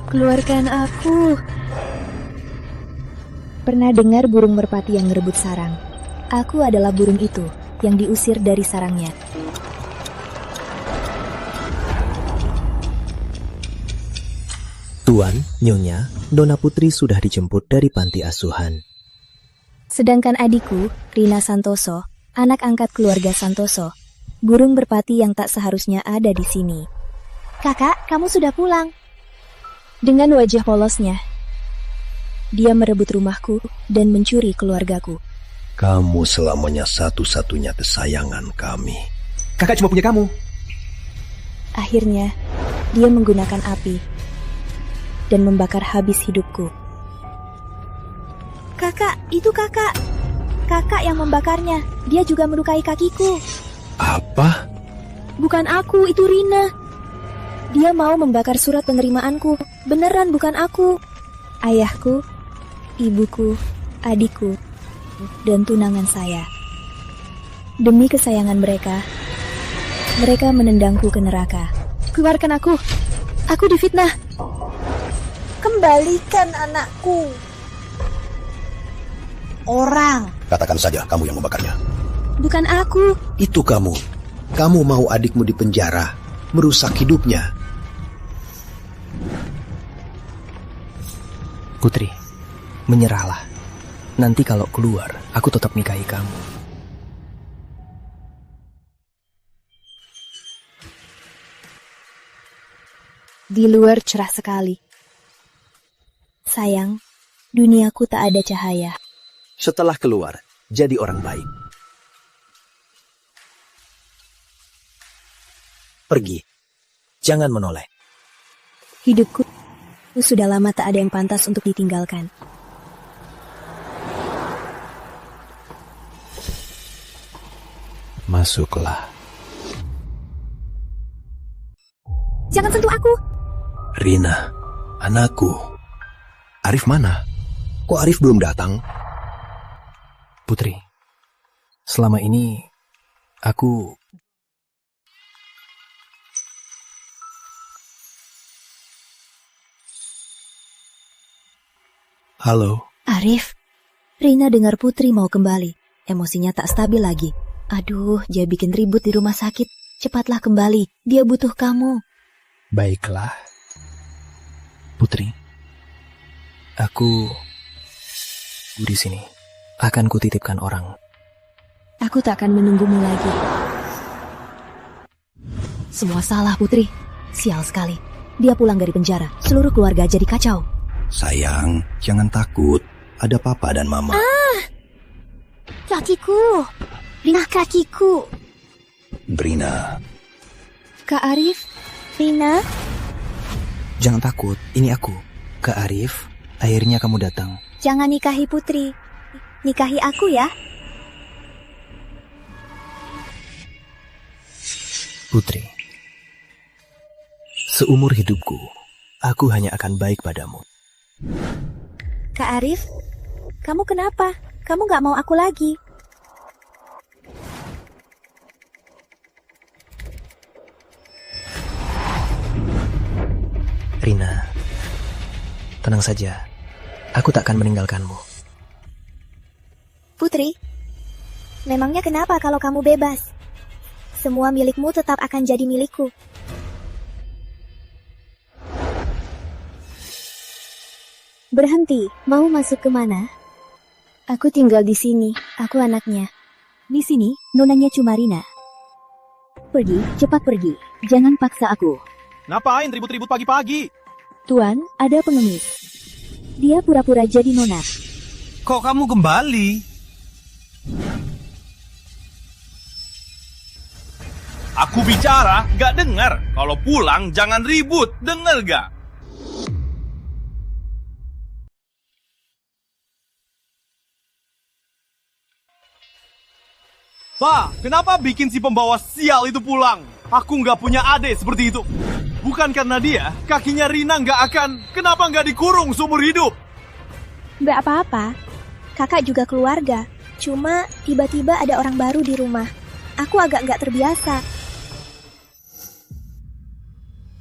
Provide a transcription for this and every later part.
Keluarkan aku. Pernah dengar burung merpati yang merebut sarang? Aku adalah burung itu yang diusir dari sarangnya. Tuan, Nyonya, Nona Putri sudah dijemput dari panti asuhan. Sedangkan adikku, Rina Santoso, anak angkat keluarga Santoso, burung merpati yang tak seharusnya ada di sini. Kakak, kamu sudah pulang. Dengan wajah polosnya, dia merebut rumahku dan mencuri keluargaku. Kamu selamanya satu-satunya kesayangan kami. Kakak cuma punya kamu. Akhirnya, dia menggunakan api dan membakar habis hidupku. Kakak, itu kakak. Kakak yang membakarnya. Dia juga melukai kakiku. Apa? Bukan aku, itu Rina. Dia mau membakar surat penerimaanku. Beneran bukan aku. Ayahku, ibuku, adikku, dan tunangan saya. Demi kesayangan mereka menendangku ke neraka. Keluarkan aku. Aku difitnah. Kembalikan anakku. Orang. Katakan saja kamu yang membakarnya. Bukan aku. Itu kamu. Kamu mau adikmu dipenjara, merusak hidupnya. Putri, menyerahlah. Nanti kalau keluar, aku tetap nikahi kamu. Di luar cerah sekali. Sayang, duniaku tak ada cahaya. Setelah keluar, jadi orang baik. Pergi. Jangan menoleh. Hidupku sudah lama tak ada yang pantas untuk ditinggalkan. Masuklah. Jangan sentuh aku. Rina, anakku. Arif mana? Kok Arif belum datang? Putri, selama ini aku... Halo. Arif, Rina dengar Putri mau kembali. Emosinya tak stabil lagi. Aduh, dia bikin ribut di rumah sakit. Cepatlah kembali, dia butuh kamu. Baiklah. Putri, aku di sini. Akan kutitipkan orang. Aku tak akan menunggumu lagi. Semua salah, Putri. Sial sekali. Dia pulang dari penjara. Seluruh keluarga jadi kacau. Sayang, jangan takut. Ada papa dan mama. Kakiku. Rina, kakiku. Brina. Kak Arif. Rina. Jangan takut, ini aku, Kak Arif. Akhirnya kamu datang. Jangan nikahi Putri. Nikahi aku ya. Putri, seumur hidupku, aku hanya akan baik padamu. Kak Arif, kamu kenapa? Kamu gak mau aku lagi? Rina, tenang saja. Aku tak akan meninggalkanmu. Putri, memangnya kenapa kalau kamu bebas? Semua milikmu tetap akan jadi milikku. Berhenti, mau masuk kemana? Aku tinggal di sini, aku anaknya. Di sini, nonanya cuma Rina. Pergi, cepat pergi. Jangan paksa aku. Ngapain ribut-ribut pagi-pagi? Tuan, ada pengemis. Dia pura-pura jadi nona. Kok kamu kembali? Aku bicara, gak dengar. Kalau pulang, jangan ribut. Dengar gak? Pak, kenapa bikin si pembawa sial itu pulang? Aku nggak punya adik seperti itu. Bukan karena dia, kakinya Rina nggak akan. Kenapa nggak dikurung seumur hidup? Nggak apa-apa. Kakak juga keluarga. Cuma tiba-tiba ada orang baru di rumah. Aku agak nggak terbiasa.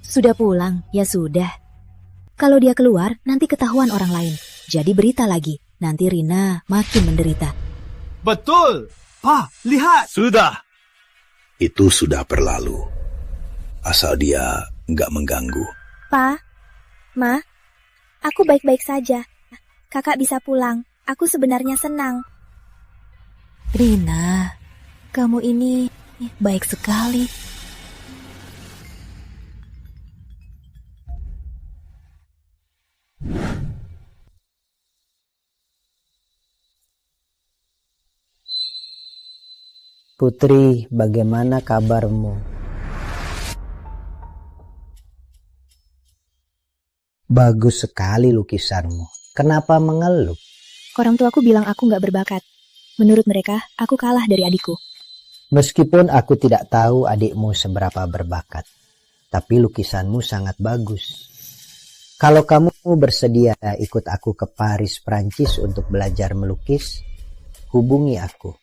Sudah pulang? Ya sudah. Kalau dia keluar, nanti ketahuan orang lain. Jadi berita lagi, nanti Rina makin menderita. Betul! Pa, lihat! Sudah. Itu sudah berlalu. Asal dia nggak mengganggu. Pa, Ma, aku baik-baik saja. Kakak bisa pulang. Aku sebenarnya senang. Rina, kamu ini baik sekali. Putri, bagaimana kabarmu? Bagus sekali lukisanmu. Kenapa mengeluh? Orang tuaku bilang aku nggak berbakat. Menurut mereka, aku kalah dari adikku. Meskipun aku tidak tahu adikmu seberapa berbakat, tapi lukisanmu sangat bagus. Kalau kamu bersedia ikut aku ke Paris, Prancis untuk belajar melukis, hubungi aku.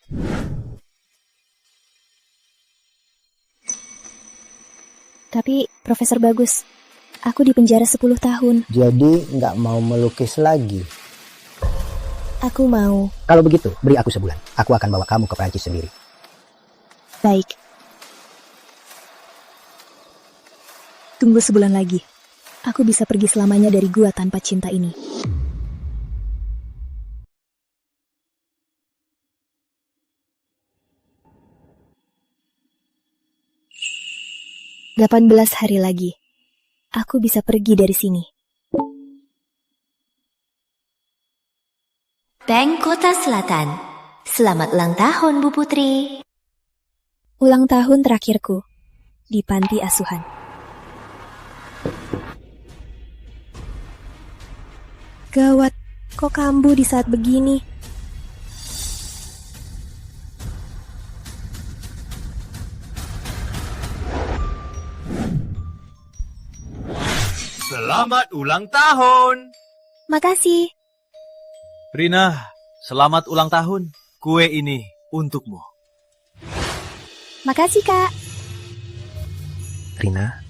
Tapi, Profesor Bagus, aku dipenjara 10 tahun. Jadi nggak mau melukis lagi? Aku mau. Kalau begitu, beri aku sebulan. Aku akan bawa kamu ke Prancis sendiri. Baik. Tunggu sebulan lagi. Aku bisa pergi selamanya dari gua tanpa cinta ini. Delapan belas hari lagi. Aku bisa pergi dari sini. Bank Kota Selatan. Selamat ulang tahun, Bu Putri. Ulang tahun terakhirku di panti asuhan. Gawat, kok kambuh di saat begini? Selamat ulang tahun! Makasih. Rina, selamat ulang tahun. Kue ini untukmu. Makasih, Kak. Rina,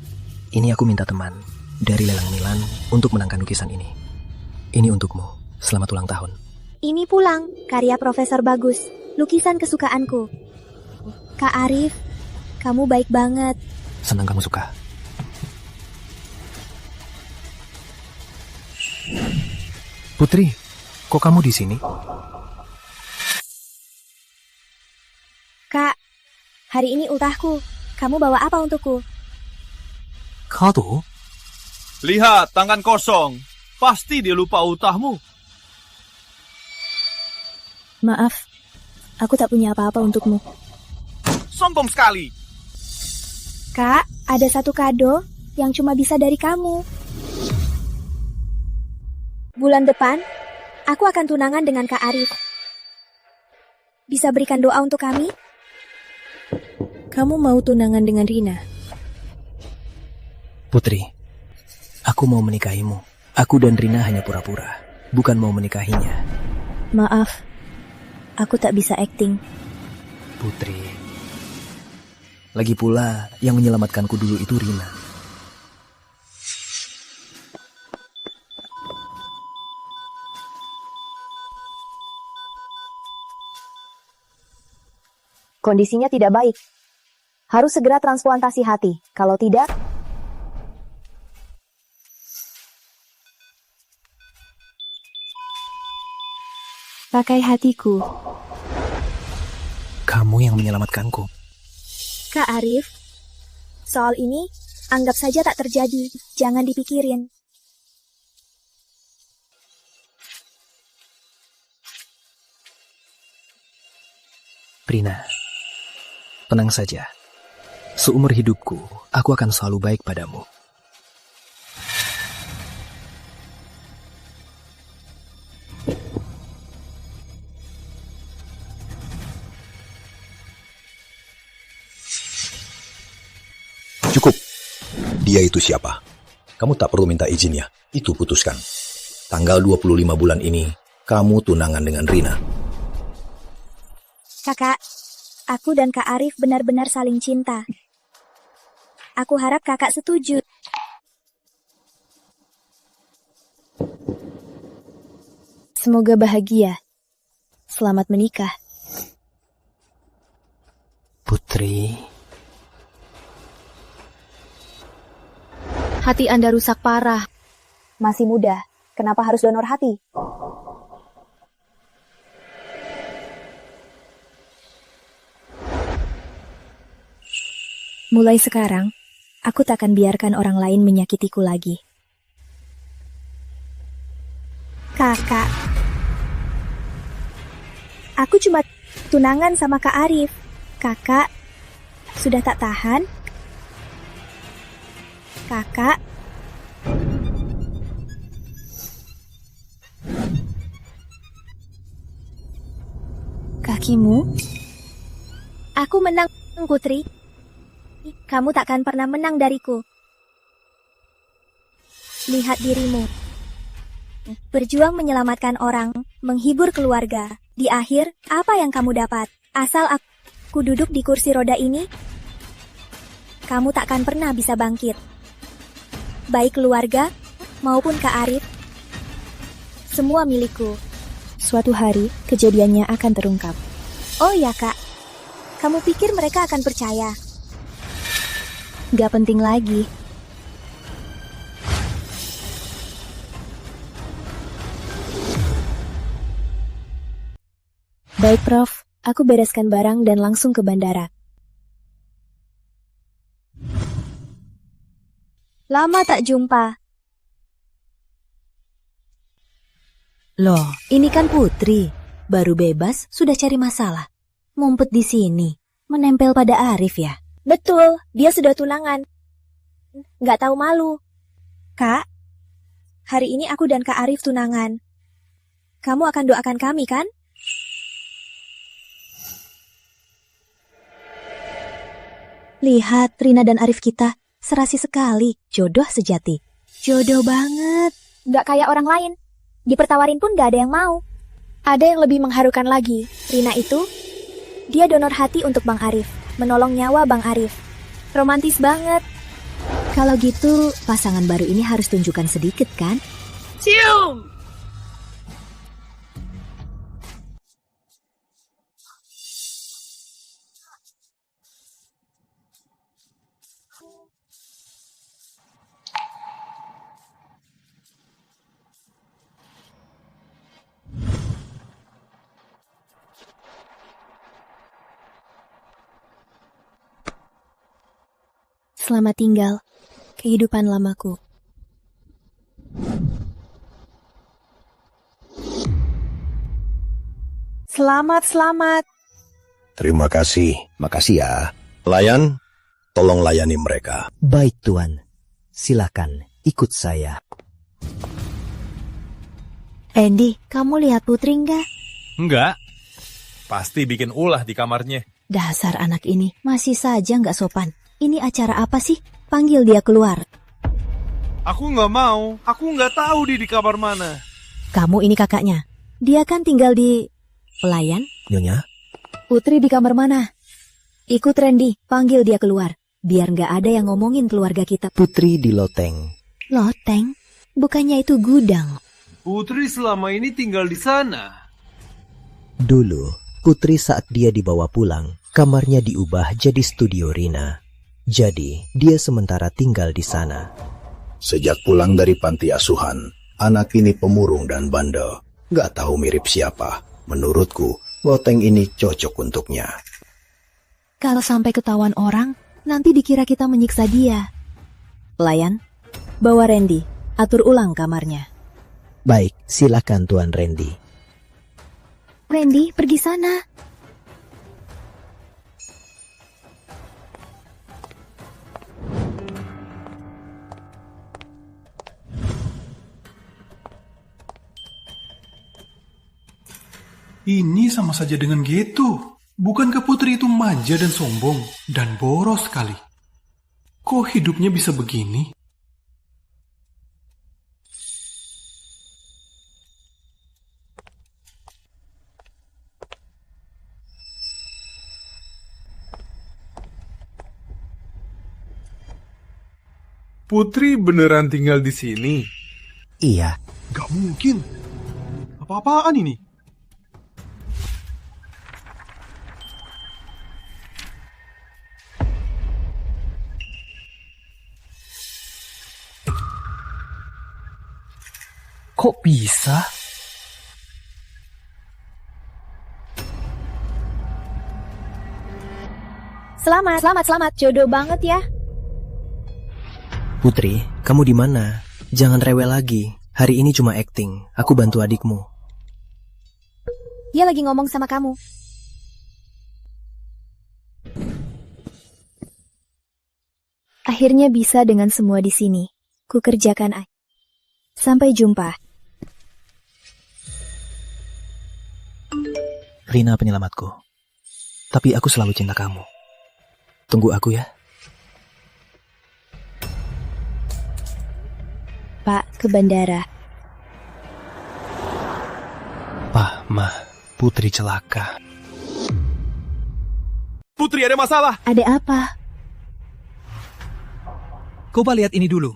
ini aku minta teman dari Lelang Milan untuk menangkan lukisan ini. Ini untukmu. Selamat ulang tahun. Ini Pulang, karya Profesor Bagus. Lukisan kesukaanku. Kak Arif, kamu baik banget. Senang kamu suka. Putri, kok kamu di sini? Kak, hari ini ultahku. Kamu bawa apa untukku? Kado? Lihat, tangan kosong. Pasti dia lupa ultahmu. Maaf, aku tak punya apa-apa untukmu. Sombong sekali. Kak, ada satu kado yang cuma bisa dari kamu. Bulan depan, aku akan tunangan dengan Kak Arif. Bisa berikan doa untuk kami? Kamu mau tunangan dengan Rina? Putri, aku mau menikahimu. Aku dan Rina hanya pura-pura, bukan mau menikahinya. Maaf, aku tak bisa akting. Putri. Lagi pula, yang menyelamatkanku dulu itu Rina. Kondisinya tidak baik. Harus segera transplantasi hati. Kalau tidak, Pakai hatiku. Kamu yang menyelamatkanku. Kak Arif, soal ini anggap saja tak terjadi. Jangan dipikirin. Rina, tenang saja. Seumur hidupku, aku akan selalu baik padamu. Cukup. Dia itu siapa? Kamu tak perlu minta izinnya. Itu putuskan. Tanggal 25 bulan ini, kamu tunangan dengan Rina. Kakak, aku dan Kak Arif benar-benar saling cinta. Aku harap kakak setuju. Semoga bahagia. Selamat menikah. Putri, Hati Anda rusak parah. Masih muda, kenapa harus donor hati? Mulai sekarang, aku tak akan biarkan orang lain menyakitiku lagi. Kakak. Aku cuma tunangan sama Kak Arif. Kakak, sudah tak tahan? Kakak. Kakimu? Aku menang, Putri. Kamu takkan pernah menang dariku. Lihat dirimu. Berjuang menyelamatkan orang, menghibur keluarga. Di akhir, apa yang kamu dapat? Asal aku duduk di kursi roda ini, kamu takkan pernah bisa bangkit. Baik keluarga, maupun Kak Arif, semua milikku. Suatu hari, kejadiannya akan terungkap. Oh ya Kak, kamu pikir mereka akan percaya? Gak penting lagi. Baik, Prof. Aku bereskan barang dan langsung ke bandara. Lama tak jumpa. Loh, ini kan Putri. Baru bebas, sudah cari masalah. Mumpet di sini, menempel pada Arif ya? Betul, dia sudah tunangan. Nggak tahu malu. Kak, hari ini aku dan Kak Arif tunangan. Kamu akan doakan kami, kan? Lihat, Rina dan Arif kita serasi sekali, jodoh sejati. Jodoh banget. Nggak kayak orang lain. Dipertawarin pun nggak ada yang mau. Ada yang lebih mengharukan lagi. Rina itu, dia donor hati untuk Bang Arif. Menolong nyawa Bang Arif. Romantis banget. Kalau gitu, pasangan baru ini harus tunjukkan sedikit kan? Cium! Selamat tinggal, kehidupan lamaku. Selamat. Terima kasih. Makasih ya. Layan, tolong layani mereka. baik Tuan. Silakan, ikut saya. Randy, kamu lihat Putri nggak? Enggak. Pasti bikin ulah di kamarnya. Dasar anak ini, masih saja nggak sopan. Ini acara apa sih? Panggil dia keluar. Aku nggak mau. Aku nggak tahu di kamar mana. Kamu ini kakaknya. Dia kan tinggal di... Pelayan? Nyonya, Putri di kamar mana? Ikut Randy, panggil dia keluar. Biar nggak ada yang ngomongin keluarga kita. Putri di loteng. Loteng? Bukannya itu gudang. Putri selama ini tinggal di sana. Dulu, Putri saat dia dibawa pulang, kamarnya diubah jadi studio Rina. Jadi, dia sementara tinggal di sana. Sejak pulang dari panti asuhan, anak ini pemurung dan bandel. Gak tahu mirip siapa. Menurutku, loteng ini cocok untuknya. Kalau sampai ketahuan orang, nanti dikira kita menyiksa dia. Pelayan, bawa Randy, atur ulang kamarnya. Baik, silakan Tuan Randy. Randy, pergi sana. Ini sama saja dengan gitu. Bukankah Putri itu manja dan sombong dan boros sekali? Kok hidupnya bisa begini? Putri beneran tinggal di sini? Iya, Gak mungkin. Apa-apaan ini? Kok bisa? Selamat. Jodoh banget ya. Putri, kamu di mana? Jangan rewel lagi. Hari ini cuma acting. Aku bantu adikmu. Dia lagi ngomong sama kamu. Akhirnya bisa dengan semua di sini. Ku kerjakan aja. Sampai jumpa. Rina penyelamatku. Tapi aku selalu cinta kamu. Tunggu aku ya. Pak, ke bandara. Pak, Ma, Putri celaka. Putri, ada masalah. Ada apa? Coba lihat ini dulu.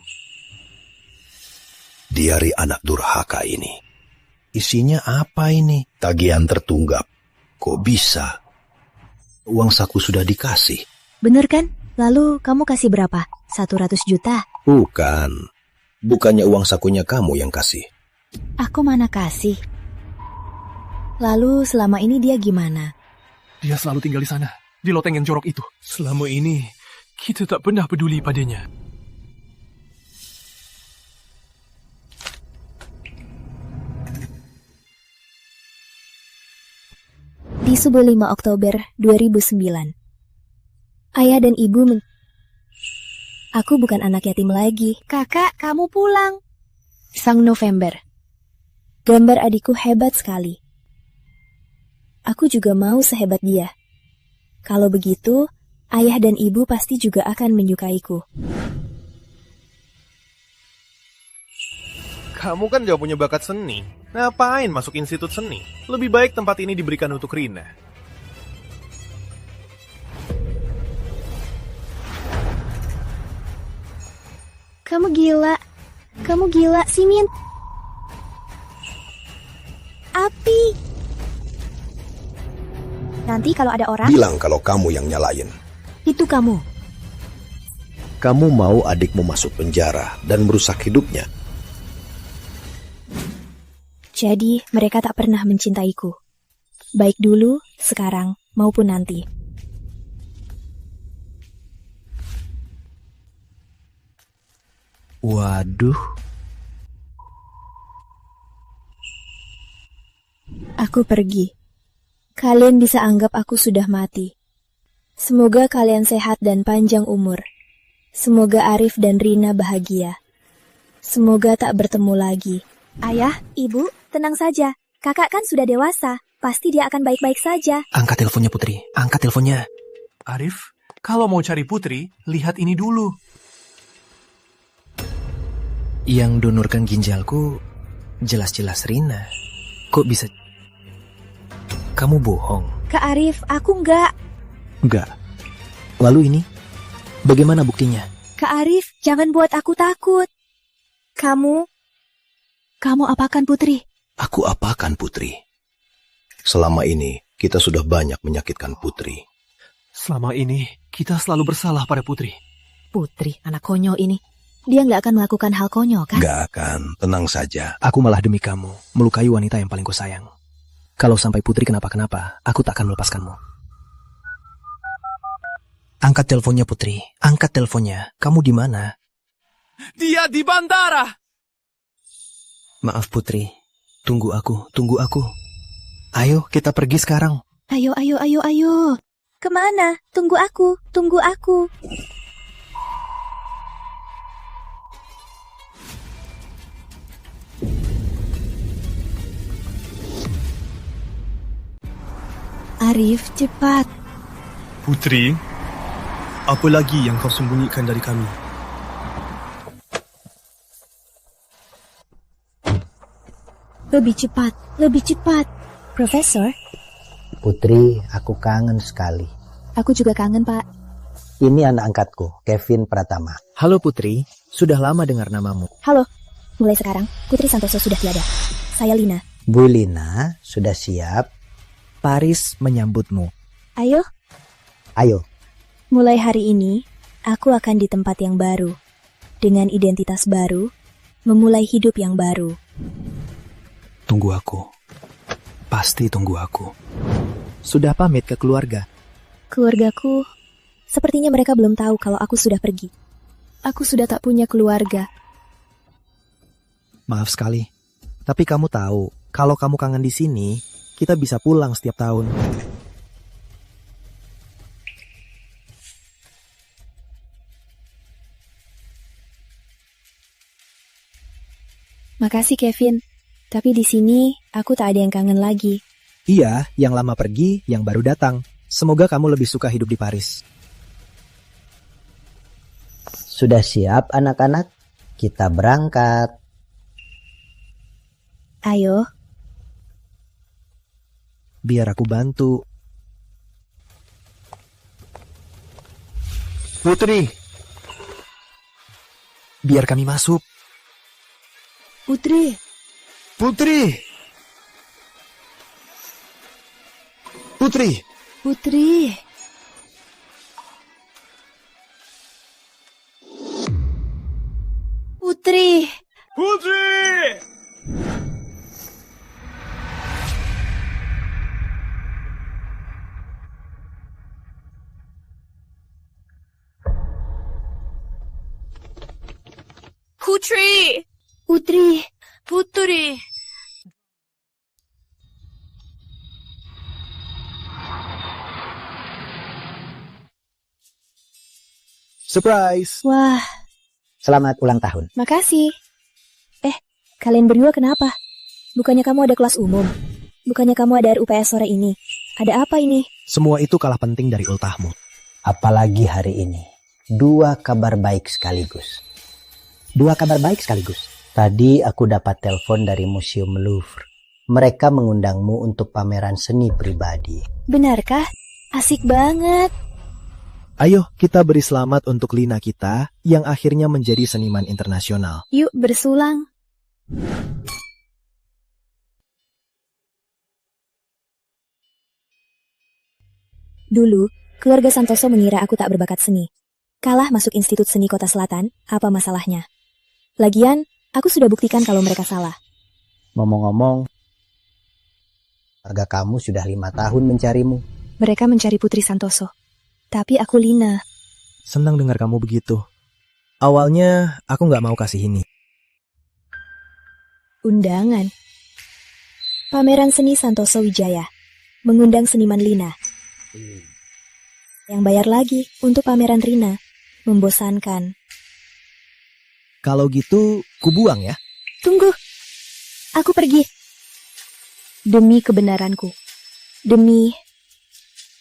Diari anak durhaka ini. Isinya apa ini? Tagihan tertunggak. Kok bisa? Uang saku sudah dikasih. Bener kan? Lalu kamu kasih berapa? 100 juta? Bukan. Bukannya uang sakunya kamu yang kasih. Aku mana kasih? Lalu selama ini dia gimana? Dia selalu tinggal di sana, di loteng yang jorok itu. Selama ini, kita tak pernah peduli padanya. Di Subuh 5 Oktober 2009. Ayah dan ibu Aku bukan anak yatim lagi. Kakak, kamu pulang. Sang November. Gambar adikku hebat sekali. Aku juga mau sehebat dia. Kalau begitu, ayah dan ibu pasti juga akan menyukaiku. Kamu kan gak punya bakat seni. Ngapain masuk institut seni? Lebih baik tempat ini diberikan untuk Rina. Kamu gila, Simin. Api. Nanti kalau ada orang... Bilang kalau kamu yang nyalain. Itu kamu. Kamu mau adikmu masuk penjara dan merusak hidupnya. Jadi mereka tak pernah mencintaiku. Baik dulu, sekarang, maupun nanti. Waduh. Aku pergi. Kalian bisa anggap aku sudah mati. Semoga kalian sehat dan panjang umur. Semoga Arif dan Rina bahagia. Semoga tak bertemu lagi. Ayah, ibu, tenang saja. Kakak kan sudah dewasa. Pasti dia akan baik-baik saja. Angkat teleponnya, Putri. Angkat teleponnya. Arif, kalau mau cari Putri, lihat ini dulu. Yang donorkan ginjalku jelas-jelas Rina. Kok bisa? Kamu bohong. Kak Arif, aku enggak. Enggak. Lalu ini? Bagaimana buktinya? Kak Arif, jangan buat aku takut. Kamu apakan Putri? Aku apakan Putri? Selama ini kita sudah banyak menyakitkan Putri. Selama ini kita selalu bersalah pada Putri. Putri, anak konyol ini. Dia nggak akan melakukan hal konyol, kan? Gak akan, tenang saja. Aku malah demi kamu melukai wanita yang paling kusayang. Kalau sampai Putri kenapa-kenapa, aku tak akan melepaskanmu. Angkat teleponnya, Putri. Angkat teleponnya. Kamu di mana? Dia di bandara. Maaf, Putri. Tunggu aku. Ayo, kita pergi sekarang. Ayo. Kemana? Tunggu aku. Arif, cepat. Putri, apa lagi yang kau sembunyikan dari kami? Lebih cepat. Profesor? Putri, aku kangen sekali. Aku juga kangen, Pak. Ini anak angkatku, Kevin Pratama. Halo Putri, sudah lama dengar namamu. Halo, mulai sekarang Putri Santoso sudah tiada. Saya Lina, Bu Lina, sudah siap? Paris menyambutmu. Ayo, Ayo, mulai hari ini, aku akan di tempat yang baru. Dengan identitas baru, memulai hidup yang baru. Tunggu aku. Pasti tunggu aku. Sudah pamit ke keluarga? Keluargaku, sepertinya mereka belum tahu kalau aku sudah pergi. Aku sudah tak punya keluarga. Maaf sekali. Tapi kamu tahu, kalau kamu kangen di sini, kita bisa pulang setiap tahun. Makasih Kevin, tapi di sini aku tak ada yang kangen lagi. Iya, yang lama pergi, yang baru datang. Semoga kamu lebih suka hidup di Paris. sudah siap anak-anak? Kita berangkat. Ayo. Biar aku bantu. Putri, biar kami masuk. Putri. Putri. Putri. Putri. Putri. Putri! Putri. Putri. Putri. Surprise! Wah, Selamat ulang tahun. makasih. Kalian berdua kenapa? Bukannya kamu ada kelas umum? Bukannya kamu ada RUPS sore ini? Ada apa ini? Semua itu kalah penting dari ultahmu. Apalagi hari ini. 2 kabar baik sekaligus. 2 kabar baik sekaligus. Tadi aku dapat telepon dari Museum Louvre. Mereka mengundangmu untuk pameran seni pribadi. Benarkah? Asik banget. Ayo kita beri selamat untuk Lina kita yang akhirnya menjadi seniman internasional. Yuk bersulang. Dulu, keluarga Santoso mengira aku tak berbakat seni. Kalah masuk Institut Seni Kota Selatan, apa masalahnya? Lagian, aku sudah buktikan kalau mereka salah. Ngomong-ngomong, keluarga kamu sudah 5 tahun mencarimu. Mereka mencari Putri Santoso. Tapi aku Lina. Senang dengar kamu begitu. Awalnya aku nggak mau kasih ini. Undangan. Pameran Seni Santoso Wijaya. Mengundang seniman Lina. Yang bayar lagi untuk pameran Rina. Membosankan. Kalau gitu, kubuang ya. Tunggu. Aku pergi. Demi kebenaranku. Demi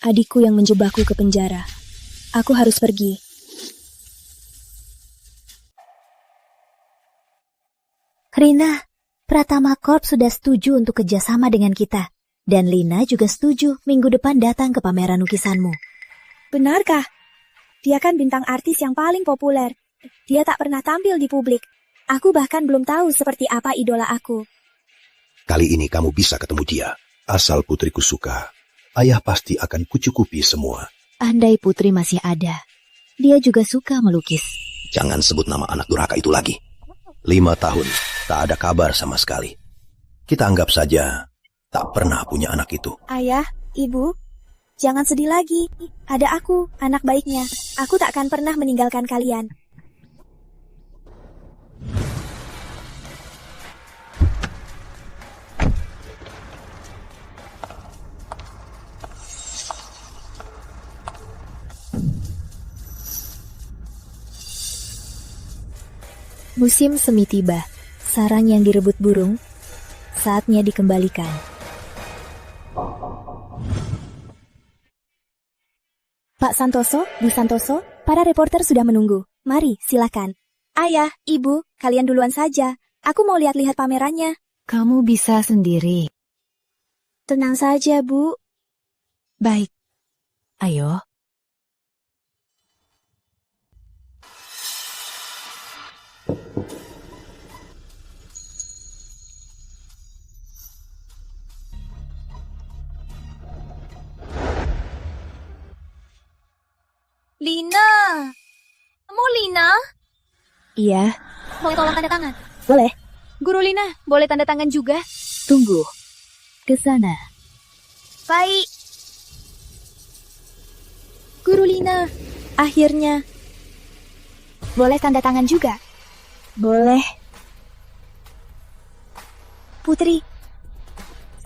adikku yang menjebakku ke penjara. Aku harus pergi. Rina, Pratama Corp sudah setuju untuk kerjasama dengan kita. Dan Lina juga setuju minggu depan datang ke pameran lukisanmu. Benarkah? Dia kan bintang artis yang paling populer. Dia tak pernah tampil di publik. Aku bahkan belum tahu seperti apa idola aku. Kali ini kamu bisa ketemu dia. Asal putriku suka, ayah pasti akan kucukupi semua. Andai Putri masih ada, dia juga suka melukis. Jangan sebut nama anak durhaka itu lagi. 5 tahun, tak ada kabar sama sekali. Kita anggap saja tak pernah punya anak itu. Ayah, ibu, jangan sedih lagi. Ada aku, anak baiknya. Aku tak akan pernah meninggalkan kalian. Musim semi tiba. Sarang yang direbut burung. Saatnya dikembalikan. Pak Santoso, Bu Santoso, para reporter sudah menunggu. Mari, silakan. Ayah, ibu, kalian duluan saja. Aku mau lihat-lihat pamerannya. Kamu bisa sendiri. Tenang saja, Bu. Baik. Ayo. Lina. Kamu Lina? Iya, Boleh tolong tanda tangan? boleh. Guru Lina, boleh tanda tangan juga? Tunggu. Ke sana. Baik. Guru Lina, akhirnya. Boleh tanda tangan juga? Boleh. Putri,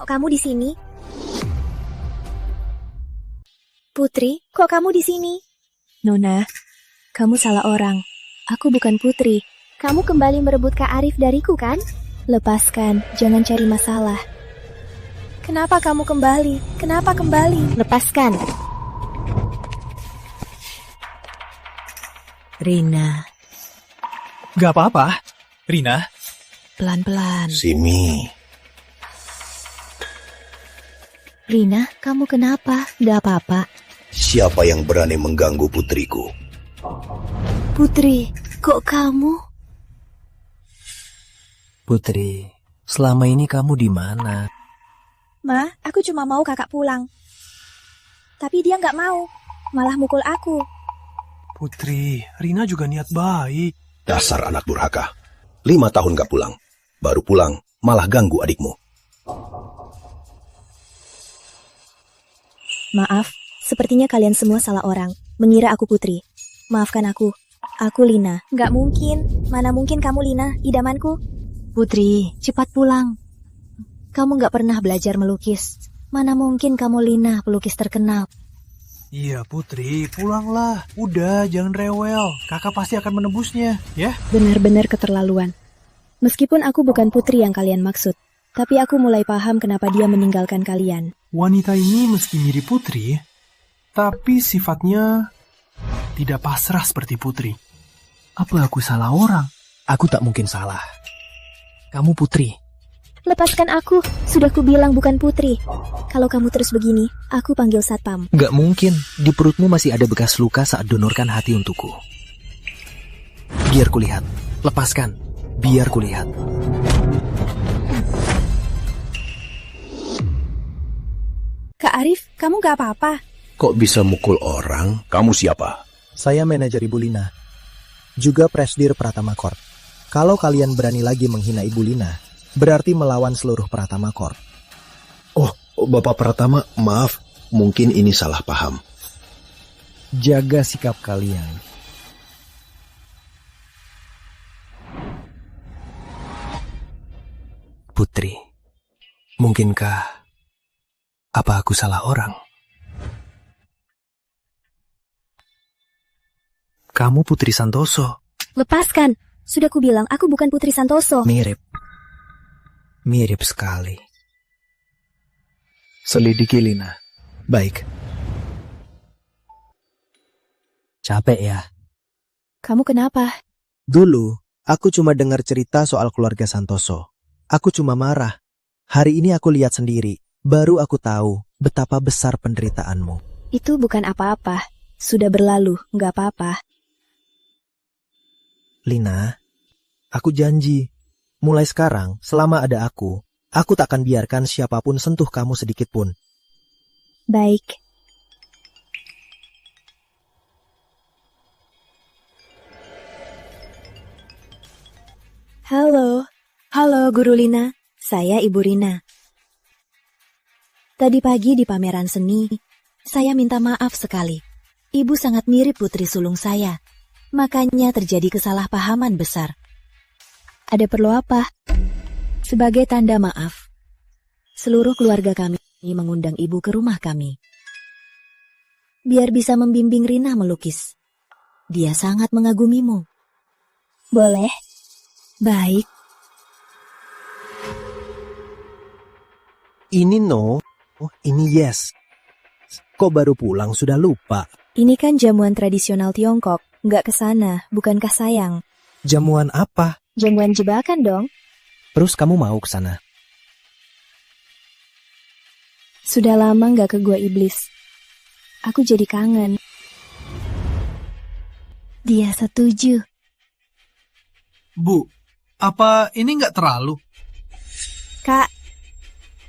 kok kamu di sini? Putri, kok kamu di sini? Nona, kamu salah orang. Aku bukan Putri. Kamu kembali merebut Kak Arif dariku, kan? Lepaskan, jangan cari masalah. Kenapa kamu kembali? Kenapa kembali? Lepaskan. Rina, Gak apa-apa. Rina, pelan-pelan. Simi, Rina, kamu kenapa? Gak apa-apa. siapa yang berani mengganggu putriku? Putri, kok kamu? Putri, selama ini kamu di mana? Ma, aku cuma mau kakak pulang. Tapi dia nggak mau, malah mukul aku. Putri, Rina juga niat baik. Dasar anak durhaka. 5 tahun gak pulang. Baru pulang, malah ganggu adikmu. Maaf, sepertinya kalian semua salah orang. Mengira aku Putri. Maafkan aku. Aku Lina. Nggak mungkin, mana mungkin kamu Lina, idamanku. Putri, cepat pulang. Kamu gak pernah belajar melukis. Mana mungkin kamu Lina, pelukis terkenal. Iya Putri, pulanglah. Udah, jangan rewel. Kakak pasti akan menebusnya, ya? Benar-benar keterlaluan. Meskipun aku bukan Putri yang kalian maksud, tapi aku mulai paham kenapa dia meninggalkan kalian. Wanita ini meski mirip Putri, tapi sifatnya tidak pasrah seperti Putri. Apa aku salah orang? Aku tak mungkin salah. Kamu Putri. Lepaskan aku, sudah kubilang bukan Putri. Kalau kamu terus begini, aku panggil satpam. Gak mungkin. Di perutmu masih ada bekas luka saat donorkan hati untukku. Biar kulihat. Lepaskan. Biar kulihat. Kak Arif, kamu nggak apa-apa? Kok bisa mukul orang? Kamu siapa? Saya manajer Ibu Lina. Juga Presdir Pratama Corp. Kalau kalian berani lagi menghina Ibu Lina, berarti melawan seluruh Pratama Corp. Oh, Bapak Pratama, maaf. Mungkin ini salah paham. Jaga sikap kalian. Putri, mungkinkah apa aku salah orang? Kamu Putri Santoso. Lepaskan, sudah kubilang aku bukan Putri Santoso. Mirip. Mirip sekali. Selidiki Lina. Baik. Capek ya? Kamu kenapa? Dulu, aku cuma dengar cerita soal keluarga Santoso. Aku cuma marah. Hari ini aku lihat sendiri. Baru aku tahu betapa besar penderitaanmu. Itu bukan apa-apa. Sudah berlalu, nggak apa-apa. Lina, aku janji. Mulai sekarang, selama ada aku tak akan biarkan siapapun sentuh kamu sedikit pun. Baik. Halo Guru Lina. Saya Ibu Rina. Tadi pagi di pameran seni, saya minta maaf sekali. Ibu sangat mirip putri sulung saya. Makanya terjadi kesalahpahaman besar. Ada perlu apa? Sebagai tanda maaf, seluruh keluarga kami mengundang ibu ke rumah kami. Biar bisa membimbing Rina melukis. Dia sangat mengagumimu. Boleh. Baik. Ini no, ini yes. Kok baru pulang sudah lupa? Ini kan jamuan tradisional Tiongkok. Nggak kesana, bukankah sayang? Jamuan apa? Jamuan jebakan dong. Terus kamu mau ke sana? Sudah lama nggak ke gua iblis. Aku jadi kangen. Dia setuju. Bu, apa ini nggak terlalu?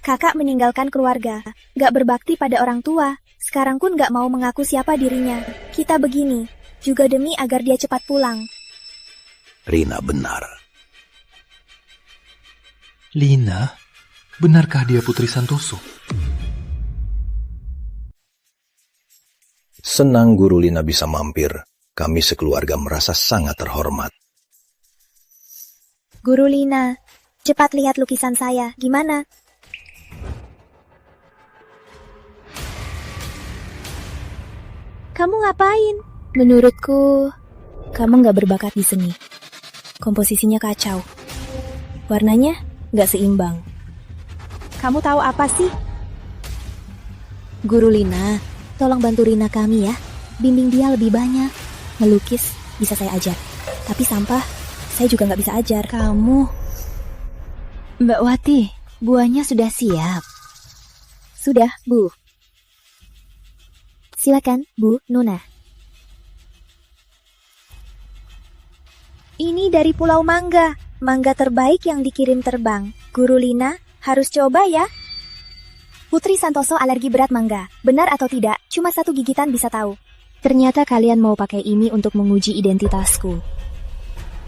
Kakak meninggalkan keluarga, nggak berbakti pada orang tua. Sekarang pun nggak mau mengaku siapa dirinya. Kita begini, juga demi agar dia cepat pulang. Rina benar. Lina, benarkah dia Putri Santoso? Senang Guru Lina bisa mampir. Kami sekeluarga merasa sangat terhormat. Guru Lina, cepat lihat lukisan saya. Gimana? Kamu ngapain? Menurutku, kamu nggak berbakat di seni. Komposisinya kacau. Warnanya nggak seimbang. Kamu tahu apa sih? Guru Lina, tolong bantu Rina kami ya. Bimbing dia lebih banyak. Melukis bisa saya ajar. Tapi sampah, saya juga nggak bisa ajar. Kamu... Mbak Wati, buahnya sudah siap. Sudah, Bu. Silakan, Bu Nona. Ini dari Pulau Mangga. Mangga terbaik yang dikirim terbang. Guru Lina, harus coba ya. Putri Santoso alergi berat mangga. Benar atau tidak, cuma 1 gigitan bisa tahu. Ternyata kalian mau pakai ini untuk menguji identitasku.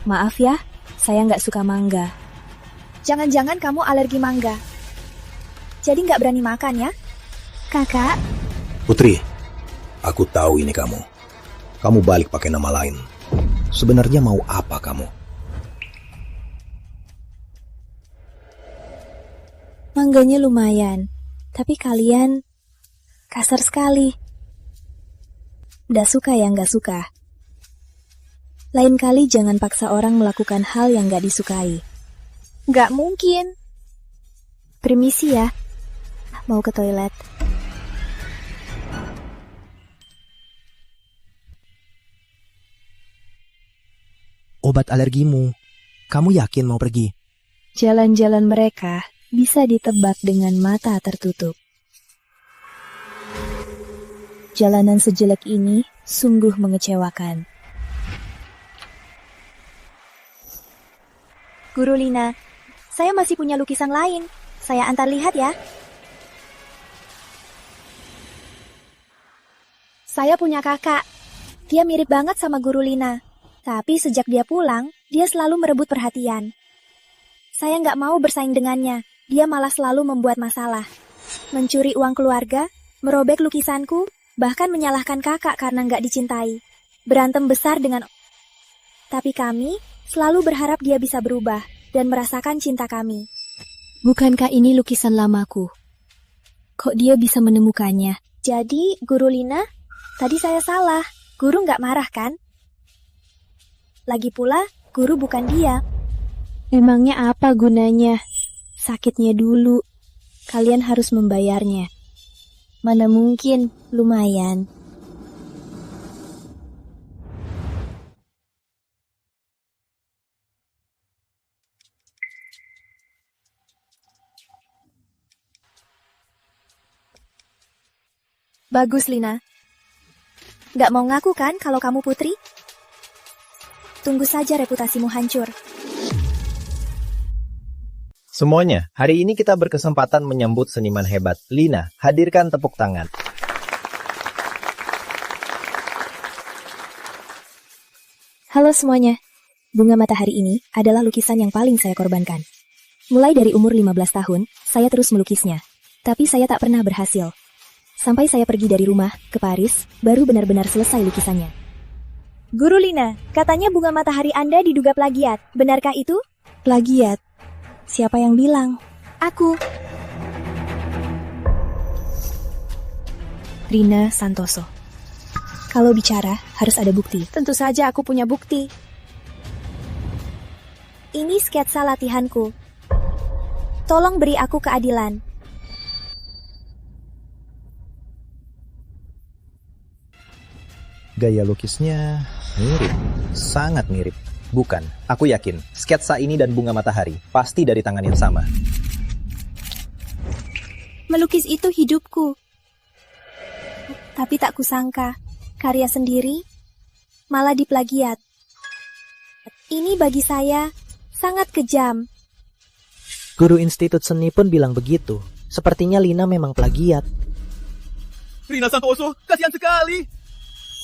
Maaf ya, saya nggak suka mangga. Jangan-jangan kamu alergi mangga. Jadi nggak berani makan ya? Kakak. Putri, aku tahu ini kamu. Kamu balik pakai nama lain. Sebenarnya mau apa kamu? Mangganya lumayan, tapi kalian kasar sekali. Nggak suka ya nggak suka. Lain kali jangan paksa orang melakukan hal yang nggak disukai. Nggak mungkin. Permisi ya, mau ke toilet. Obat alergimu. Kamu yakin mau pergi? Jalan-jalan mereka bisa ditebak dengan mata tertutup. Jalanan sejelek ini sungguh mengecewakan. Guru Lina, saya masih punya lukisan lain. Saya antar lihat ya. Saya punya kakak. Dia mirip banget sama Guru Lina. Tapi sejak dia pulang, dia selalu merebut perhatian. Saya nggak mau bersaing dengannya. Dia malah selalu membuat masalah. Mencuri uang keluarga, merobek lukisanku, bahkan menyalahkan kakak karena nggak dicintai. Berantem besar dengan... Tapi kami selalu berharap dia bisa berubah dan merasakan cinta kami. Bukankah ini lukisan lamaku? Kok dia bisa menemukannya? Jadi, Guru Lina, tadi saya salah. Guru nggak marah kan? Lagi pula, Guru bukan dia. Emangnya apa gunanya? Sakitnya dulu. Kalian harus membayarnya. Mana mungkin, lumayan. Bagus, Lina. Nggak mau ngaku kan kalau kamu putri? Tunggu saja reputasimu hancur. Semuanya, hari ini kita berkesempatan menyambut seniman hebat. Lina, hadirkan tepuk tangan. Halo semuanya. Bunga matahari ini adalah lukisan yang paling saya korbankan. Mulai dari umur 15 tahun, saya terus melukisnya. Tapi saya tak pernah berhasil. Sampai saya pergi dari rumah ke Paris, baru benar-benar selesai lukisannya. Guru Lina, katanya bunga matahari Anda diduga plagiat. Benarkah itu? Plagiat? Siapa yang bilang? Aku. Rina Santoso. Kalau bicara, harus ada bukti. Tentu saja aku punya bukti. Ini sketsa latihanku. Tolong beri aku keadilan. Gaya lukisnya mirip, sangat mirip. Bukan, aku yakin sketsa ini dan bunga matahari pasti dari tangan yang sama. Melukis itu hidupku. Tapi tak kusangka, karya sendiri malah diplagiat. Ini bagi saya sangat kejam. Guru Institut Seni pun bilang begitu. Sepertinya Lina memang plagiat. Rina Santoso, kasihan sekali.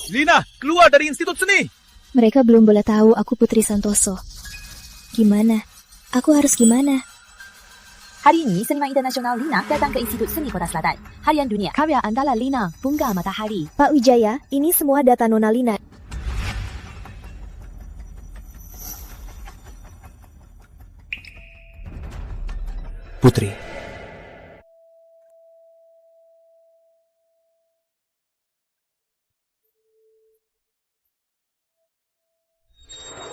Lina, keluar dari Institut Seni! Mereka belum boleh tahu aku Putri Santoso. Gimana? Aku harus gimana? Hari ini, seniman internasional Lina datang ke Institut Seni Kota Selatan. Harian Dunia Karya Andalan Lina, Bunga Matahari. Pak Wijaya, ini semua data Nona Lina. Putri.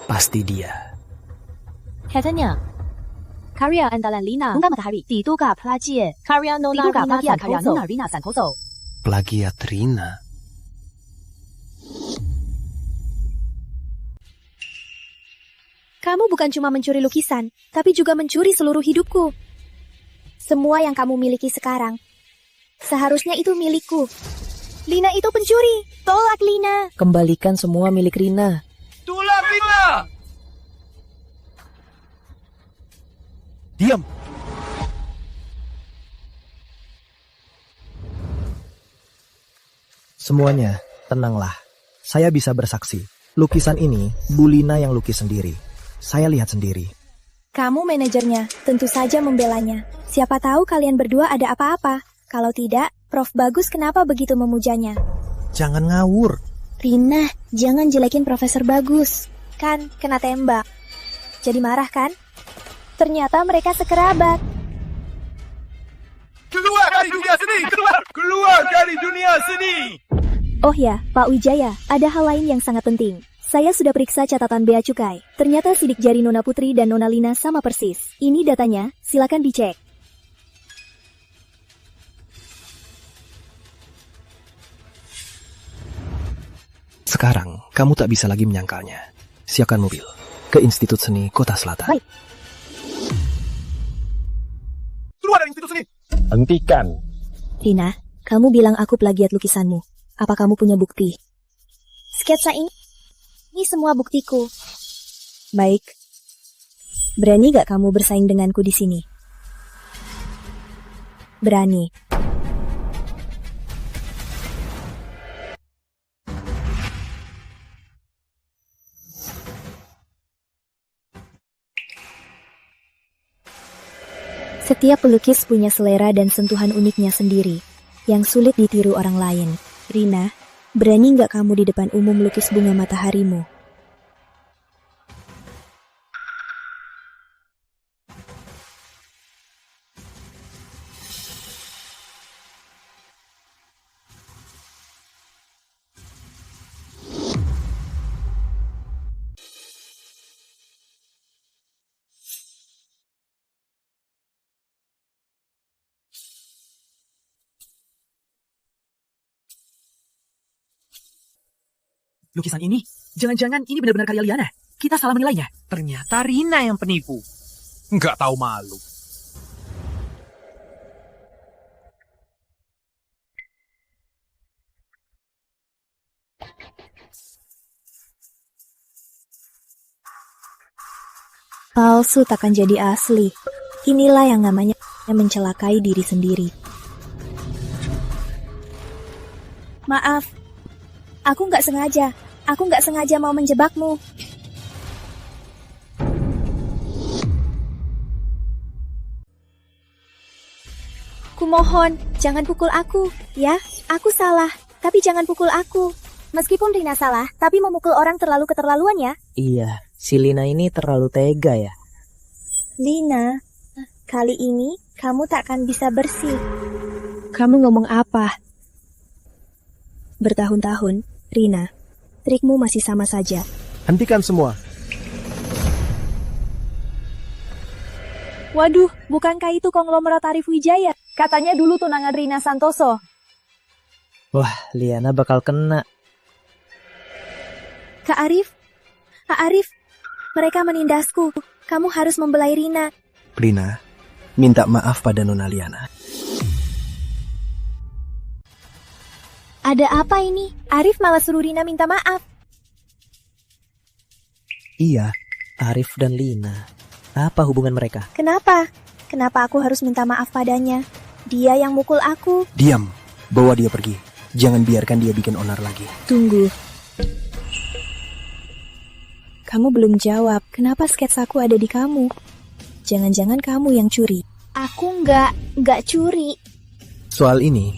Pasti dia. Katanya, karya andalan Lina, Bunga Matahari, diduga plagiat, karya Nona Rina Santoso. Plagiat Rina. Kamu bukan cuma mencuri lukisan, tapi juga mencuri seluruh hidupku. Semua yang kamu miliki sekarang, seharusnya itu milikku. Lina itu pencuri. Tolak Lina. Kembalikan semua milik Rina. Tolak Lina! Diam! Semuanya, tenanglah. Saya bisa bersaksi. Lukisan ini, Bu Lina yang lukis sendiri. Saya lihat sendiri. Kamu manajernya, tentu saja membelanya. Siapa tahu kalian berdua ada apa-apa. Kalau tidak, Prof. Bagus kenapa begitu memujanya? Jangan ngawur. Rina, jangan jelekin Profesor Bagus. Kan, kena tembak. Jadi marah kan? Ternyata mereka sekerabat. Keluar dari dunia seni! Keluar dari dunia seni! Oh ya, Pak Wijaya, ada hal lain yang sangat penting. Saya sudah periksa catatan bea cukai. Ternyata sidik jari Nona Putri dan Nona Lina sama persis. Ini datanya, silakan dicek. Sekarang, kamu tak bisa lagi menyangkalnya. Siapkan mobil. Ke Institut Seni Kota Selatan. Baik. Keluar dari Institut Seni! Hentikan. Rina, kamu bilang aku plagiat lukisanmu. Apa kamu punya bukti? Sketsa ini semua buktiku. Baik. Berani gak kamu bersaing denganku di sini? Berani. Setiap pelukis punya selera dan sentuhan uniknya sendiri, yang sulit ditiru orang lain. Rina, berani nggak kamu di depan umum lukis bunga mataharimu? Lukisan ini, jangan-jangan ini benar-benar karya Liana. Kita salah menilainya. Ternyata Rina yang penipu. Nggak tahu malu. Palsu takkan jadi asli. Inilah yang namanya mencelakai diri sendiri. Maaf, aku nggak sengaja. Aku nggak sengaja mau menjebakmu. Kumohon, jangan pukul aku, ya. Aku salah, tapi jangan pukul aku. Meskipun Rina salah, tapi memukul orang terlalu keterlaluan ya. Iya, si Lina ini terlalu tega ya. Lina, kali ini kamu tak akan bisa bersih. Kamu ngomong apa? Bertahun-tahun, Rina, trikmu masih sama saja. Hentikan semua. Waduh, bukankah itu konglomerat Arif Wijaya? Katanya dulu tunangan Rina Santoso. Wah, Liana bakal kena. Kak Arif, mereka menindasku. Kamu harus membelai Rina. Rina, minta maaf pada Nona Liana. Ada apa ini? Arif malah suruh Rina minta maaf. Iya, Arif dan Lina. Apa hubungan mereka? Kenapa? Kenapa aku harus minta maaf padanya? Dia yang mukul aku. Diam, bawa dia pergi. Jangan biarkan dia bikin onar lagi. Tunggu. Kamu belum jawab, kenapa sketsaku ada di kamu? Jangan-jangan kamu yang curi. Aku nggak curi. Soal ini,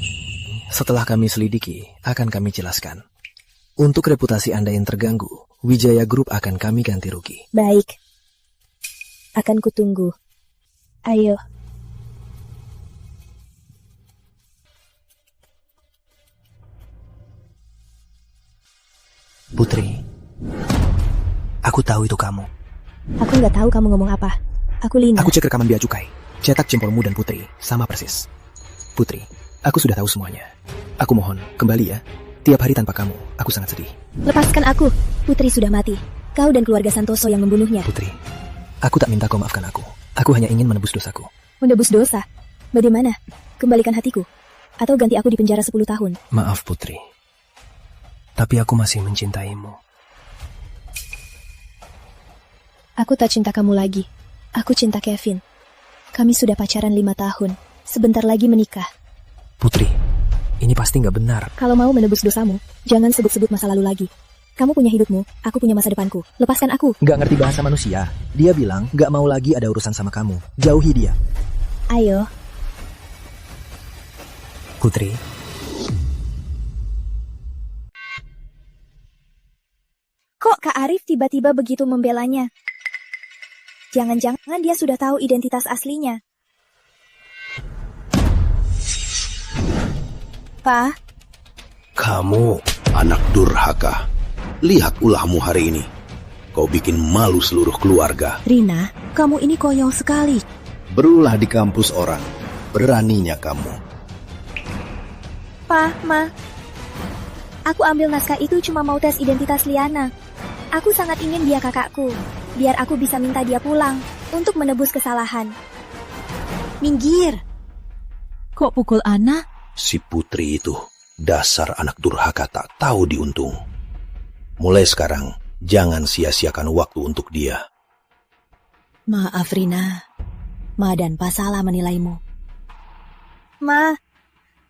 setelah kami selidiki, akan kami jelaskan. Untuk reputasi Anda yang terganggu, Wijaya Group akan kami ganti rugi. Baik. Akan kutunggu. Ayo. Putri, aku tahu itu kamu. Aku nggak tahu kamu ngomong apa. Aku Lina. Aku cek rekaman Bea Cukai. Cetak jempolmu dan Putri, sama persis. Putri, aku sudah tahu semuanya. Aku mohon, kembali ya. Tiap hari tanpa kamu, aku sangat sedih. Lepaskan aku. Putri sudah mati. Kau dan keluarga Santoso yang membunuhnya. Putri, aku tak minta kau maafkan aku. Aku hanya ingin menebus dosaku. Menebus dosa? Bagaimana? Kembalikan hatiku? Atau ganti aku di penjara 10 tahun? Maaf Putri, tapi aku masih mencintaimu. Aku tak cinta kamu lagi. Aku cinta Kevin. Kami sudah pacaran 5 tahun. Sebentar lagi menikah. Putri, ini pasti nggak benar. Kalau mau menebus dosamu, jangan sebut-sebut masa lalu lagi. Kamu punya hidupmu, aku punya masa depanku. Lepaskan aku. Nggak ngerti bahasa manusia. Dia bilang nggak mau lagi ada urusan sama kamu. Jauhi dia. Ayo. Putri. Kok Kak Arif tiba-tiba begitu membelanya? Jangan-jangan dia sudah tahu identitas aslinya. Pa? Kamu anak durhaka. Lihat ulahmu hari ini. Kau bikin malu seluruh keluarga. Rina, kamu ini konyol sekali. Berulah di kampus orang. Beraninya kamu. Pa, Ma. Aku ambil naskah itu cuma mau tes identitas Liana. Aku sangat ingin dia kakakku. Biar aku bisa minta dia pulang untuk menebus kesalahan. Minggir. Kok pukul Ana? Si Putri itu, dasar anak durhaka tak tahu diuntung. Mulai sekarang, jangan sia-siakan waktu untuk dia. Maaf Rina. Ma dan Pa salah menilaimu. Ma,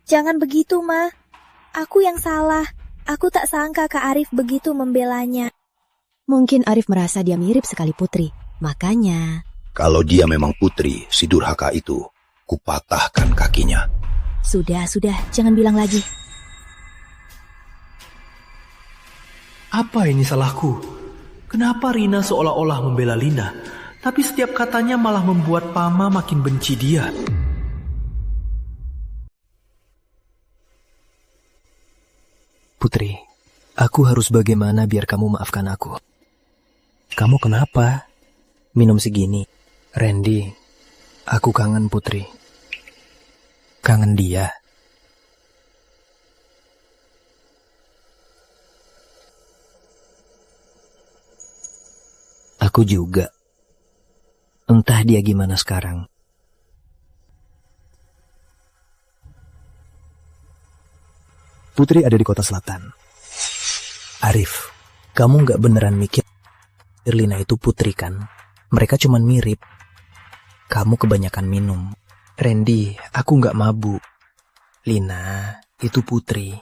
jangan begitu Ma. Aku yang salah. Aku tak sangka Kak Arif begitu membelanya. Mungkin Arif merasa dia mirip sekali Putri. Makanya... Kalau dia memang Putri, si durhaka itu, kupatahkan kakinya. Sudah, jangan bilang lagi. Apa ini salahku? Kenapa Rina seolah-olah membela Lina, tapi setiap katanya malah membuat Pama makin benci dia? Putri, aku harus bagaimana biar kamu maafkan aku? Kamu kenapa? Minum segini. Randy, aku kangen Putri. Kangen dia. Aku juga. Entah dia gimana sekarang. Putri ada di kota selatan. Arif, kamu nggak beneran mikir Lina itu Putri kan? Mereka cuman mirip. Kamu kebanyakan minum. Randy, aku nggak mabuk. Lina, itu Putri.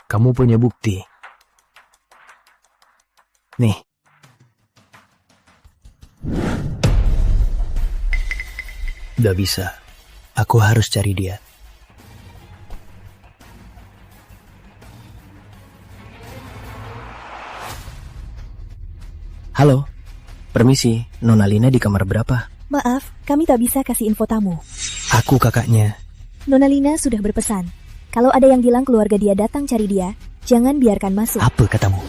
Kamu punya bukti? Nih. Udah bisa. Aku harus cari dia. Halo, permisi, Nona Lina di kamar berapa? Maaf, kami tak bisa kasih info tamu. Aku kakaknya. Nona Lina sudah berpesan. Kalau ada yang bilang keluarga dia datang cari dia, jangan biarkan masuk. Apa katamu?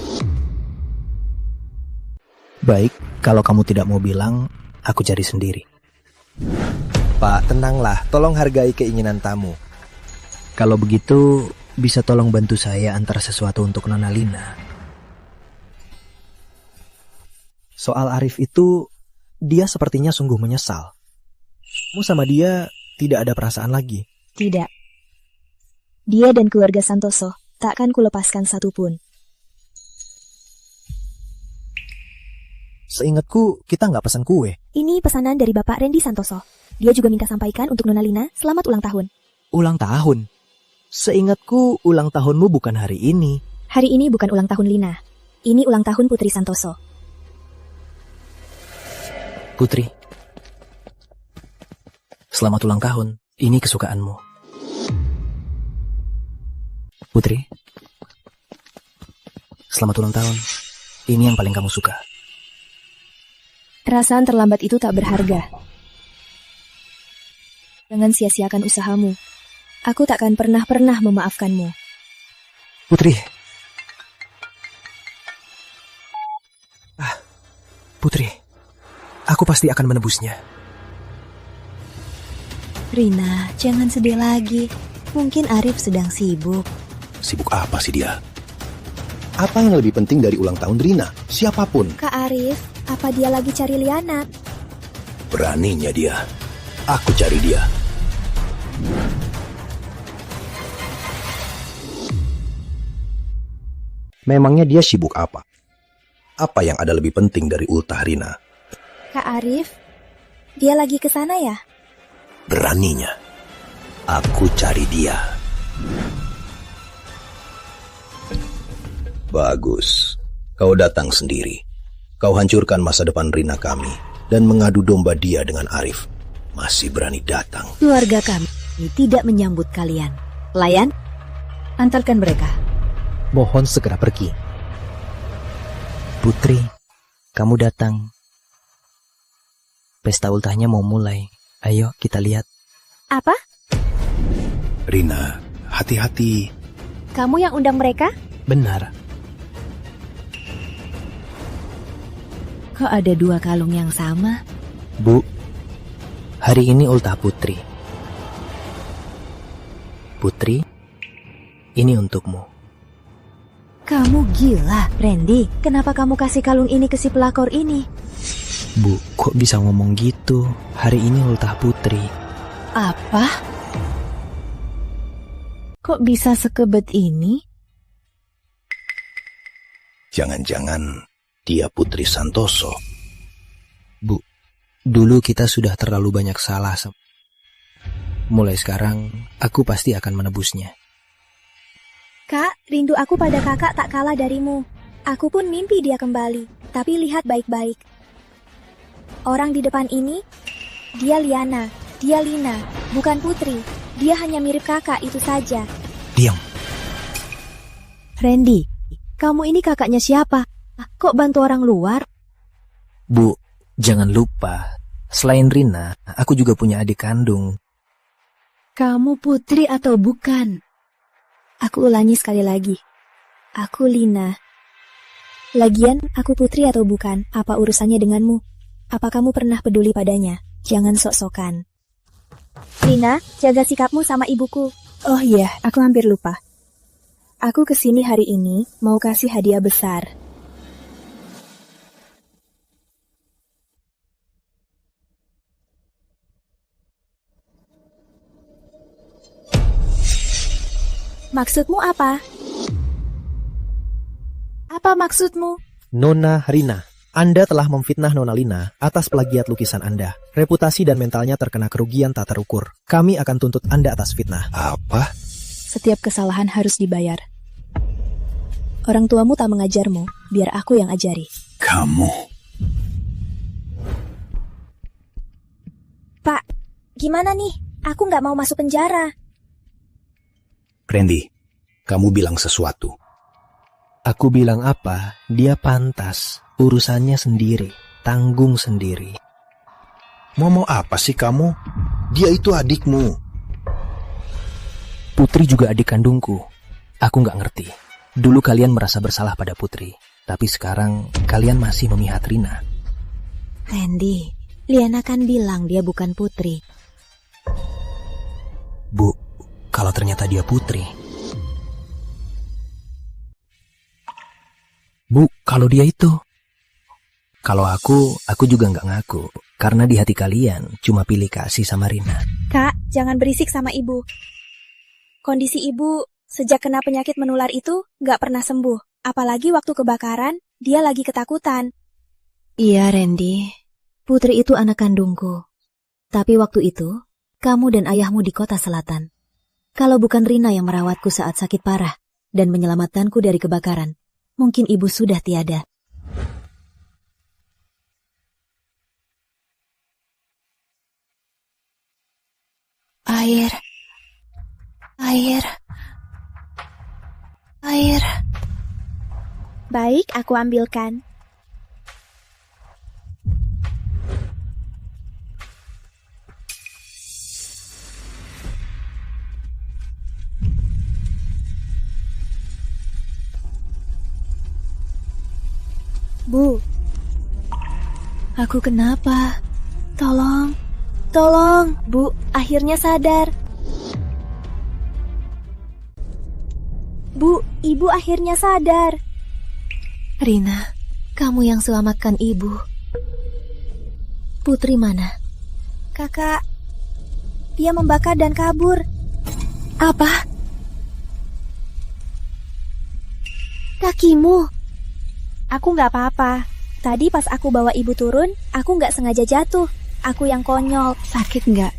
Baik, kalau kamu tidak mau bilang, aku cari sendiri. Pak, tenanglah, tolong hargai keinginan tamu. Kalau begitu, bisa tolong bantu saya antar sesuatu untuk Nona Lina. Soal Arif itu, dia sepertinya sungguh menyesal. Kamu sama dia tidak ada perasaan lagi. Tidak. Dia dan keluarga Santoso takkan kulepaskan satupun. Seingatku, kita nggak pesan kue. Ini pesanan dari Bapak Randy Santoso. Dia juga minta sampaikan untuk Nona Lina selamat ulang tahun. Ulang tahun? Seingatku ulang tahunmu bukan hari ini. Hari ini bukan ulang tahun Lina. Ini ulang tahun Putri Santoso. Putri, selamat ulang tahun. Ini kesukaanmu. Putri, selamat ulang tahun. Ini yang paling kamu suka. Perasaan terlambat itu tak berharga. Jangan sia-siakan usahamu. Aku takkan pernah memaafkanmu. Putri. Putri, aku pasti akan menebusnya. Rina, jangan sedih lagi. Mungkin Arif sedang sibuk. Sibuk apa sih dia? Apa yang lebih penting dari ulang tahun Rina? Siapapun. Kak Arif, apa dia lagi cari Liana? Beraninya dia. Aku cari dia. Memangnya dia sibuk apa? Apa yang ada lebih penting dari ultah Rina? Kak Arif, dia lagi ke sana ya? Beraninya. Aku cari dia. Bagus. Kau datang sendiri. Kau hancurkan masa depan Rina kami dan mengadu domba dia dengan Arif. Masih berani datang. Keluarga kami tidak menyambut kalian. Layan, antarkan mereka. Mohon segera pergi. Putri, kamu datang. Pesta ultahnya mau mulai. Ayo kita lihat. Apa? Rina, hati-hati. Kamu yang undang mereka? Benar. Kok ada 2 kalung yang sama? Bu, hari ini ultah Putri. Putri, ini untukmu. Kamu gila, Randy. Kenapa kamu kasih kalung ini ke si pelakor ini? Bu, kok bisa ngomong gitu? Hari ini ultah Putri. Apa? Kok bisa sekebet ini? Jangan-jangan dia Putri Santoso. Bu, dulu kita sudah terlalu banyak salah. Mulai sekarang, aku pasti akan menebusnya. Kak, rindu aku pada kakak tak kalah darimu. Aku pun mimpi dia kembali, tapi lihat baik-baik. Orang di depan ini, dia Liana, dia Lina, bukan Putri. Dia hanya mirip kakak, itu saja. Diam. Randy, kamu ini kakaknya siapa? Kok bantu orang luar? Bu, jangan lupa. Selain Rina, aku juga punya adik kandung. Kamu Putri atau bukan? Aku ulangi sekali lagi. Aku Lina. Lagian, aku Putri atau bukan, apa urusannya denganmu? Apa kamu pernah peduli padanya? Jangan sok-sokan. Lina, jaga sikapmu sama ibuku. Oh iya, aku hampir lupa. Aku kesini hari ini mau kasih hadiah besar. Maksudmu apa? Apa maksudmu? Nona Rina, Anda telah memfitnah Nona Lina atas plagiat lukisan Anda. Reputasi dan mentalnya terkena kerugian tak terukur. Kami akan tuntut Anda atas fitnah. Apa? Setiap kesalahan harus dibayar. Orang tuamu tak mengajarmu, biar aku yang ajari. Kamu. Pak, gimana nih? Aku nggak mau masuk penjara. Randy, kamu bilang sesuatu. Aku bilang apa? Dia pantas. Urusannya sendiri. Tanggung sendiri. Mau apa sih kamu? Dia itu adikmu. Putri juga adik kandungku. Aku gak ngerti. Dulu kalian merasa bersalah pada Putri. Tapi sekarang kalian masih memihak Rina. Randy, Liana kan bilang dia bukan Putri. Bu, kalau ternyata dia Putri. Bu, kalau dia itu. Kalau aku juga nggak ngaku. Karena di hati kalian cuma pilih kasih sama Rina. Kak, jangan berisik sama ibu. Kondisi ibu sejak kena penyakit menular itu nggak pernah sembuh. Apalagi waktu kebakaran, dia lagi ketakutan. Iya, Randy. Putri itu anak kandungku. Tapi waktu itu, kamu dan ayahmu di kota selatan. Kalau bukan Rina yang merawatku saat sakit parah dan menyelamatkanku dari kebakaran, mungkin ibu sudah tiada. Air. Baik, aku ambilkan. Bu. Aku kenapa? Tolong, Bu, akhirnya sadar. Bu, ibu akhirnya sadar. Rina, kamu yang selamatkan ibu. Putri mana? Kakak, dia membakar dan kabur. Apa? Kakimu. Aku nggak apa-apa. Tadi pas aku bawa ibu turun, aku nggak sengaja jatuh. Aku yang konyol. Sakit nggak?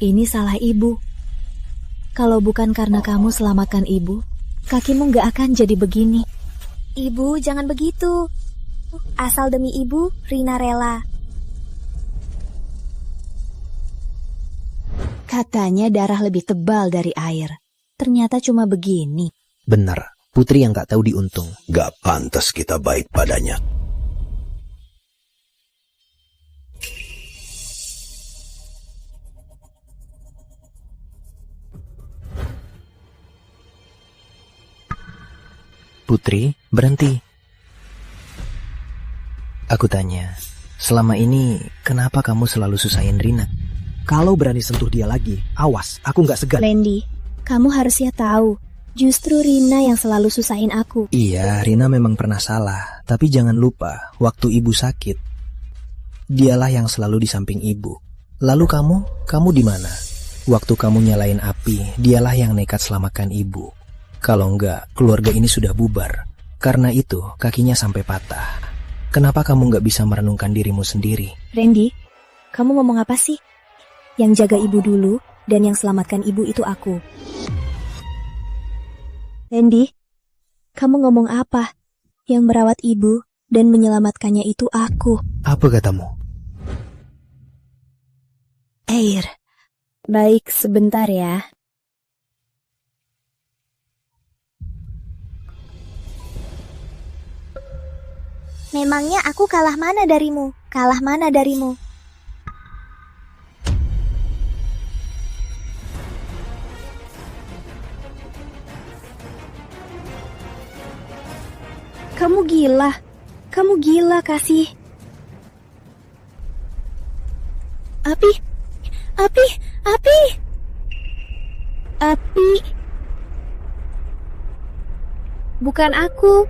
Ini salah ibu. Kalau bukan karena kamu selamatkan ibu, kakimu nggak akan jadi begini. Ibu, jangan begitu. Asal demi ibu, Rina rela. Katanya darah lebih tebal dari air. Ternyata cuma begini. Benar, Putri yang gak tahu diuntung. Gak pantas kita baik padanya. Putri, berhenti. Aku tanya, selama ini kenapa kamu selalu susahin Rina? Kalau berani sentuh dia lagi, awas, aku gak segan. Randy, kamu harusnya tahu. Justru Rina yang selalu susahin aku. Iya, Rina memang pernah salah. Tapi jangan lupa, waktu ibu sakit, dialah yang selalu di samping ibu. Lalu kamu di mana? Waktu kamu nyalain api, dialah yang nekat selamatkan ibu. Kalau enggak, keluarga ini sudah bubar. Karena itu, kakinya sampai patah. Kenapa kamu enggak bisa merenungkan dirimu sendiri? Randy, kamu ngomong apa sih? Yang jaga ibu dulu, dan yang selamatkan ibu itu aku. Randy, kamu ngomong apa? Yang merawat ibu dan menyelamatkannya itu aku. Apa katamu? Air. Baik, sebentar ya. Memangnya aku kalah mana darimu? Kalah mana darimu? Kamu gila kasih. Api. Bukan aku.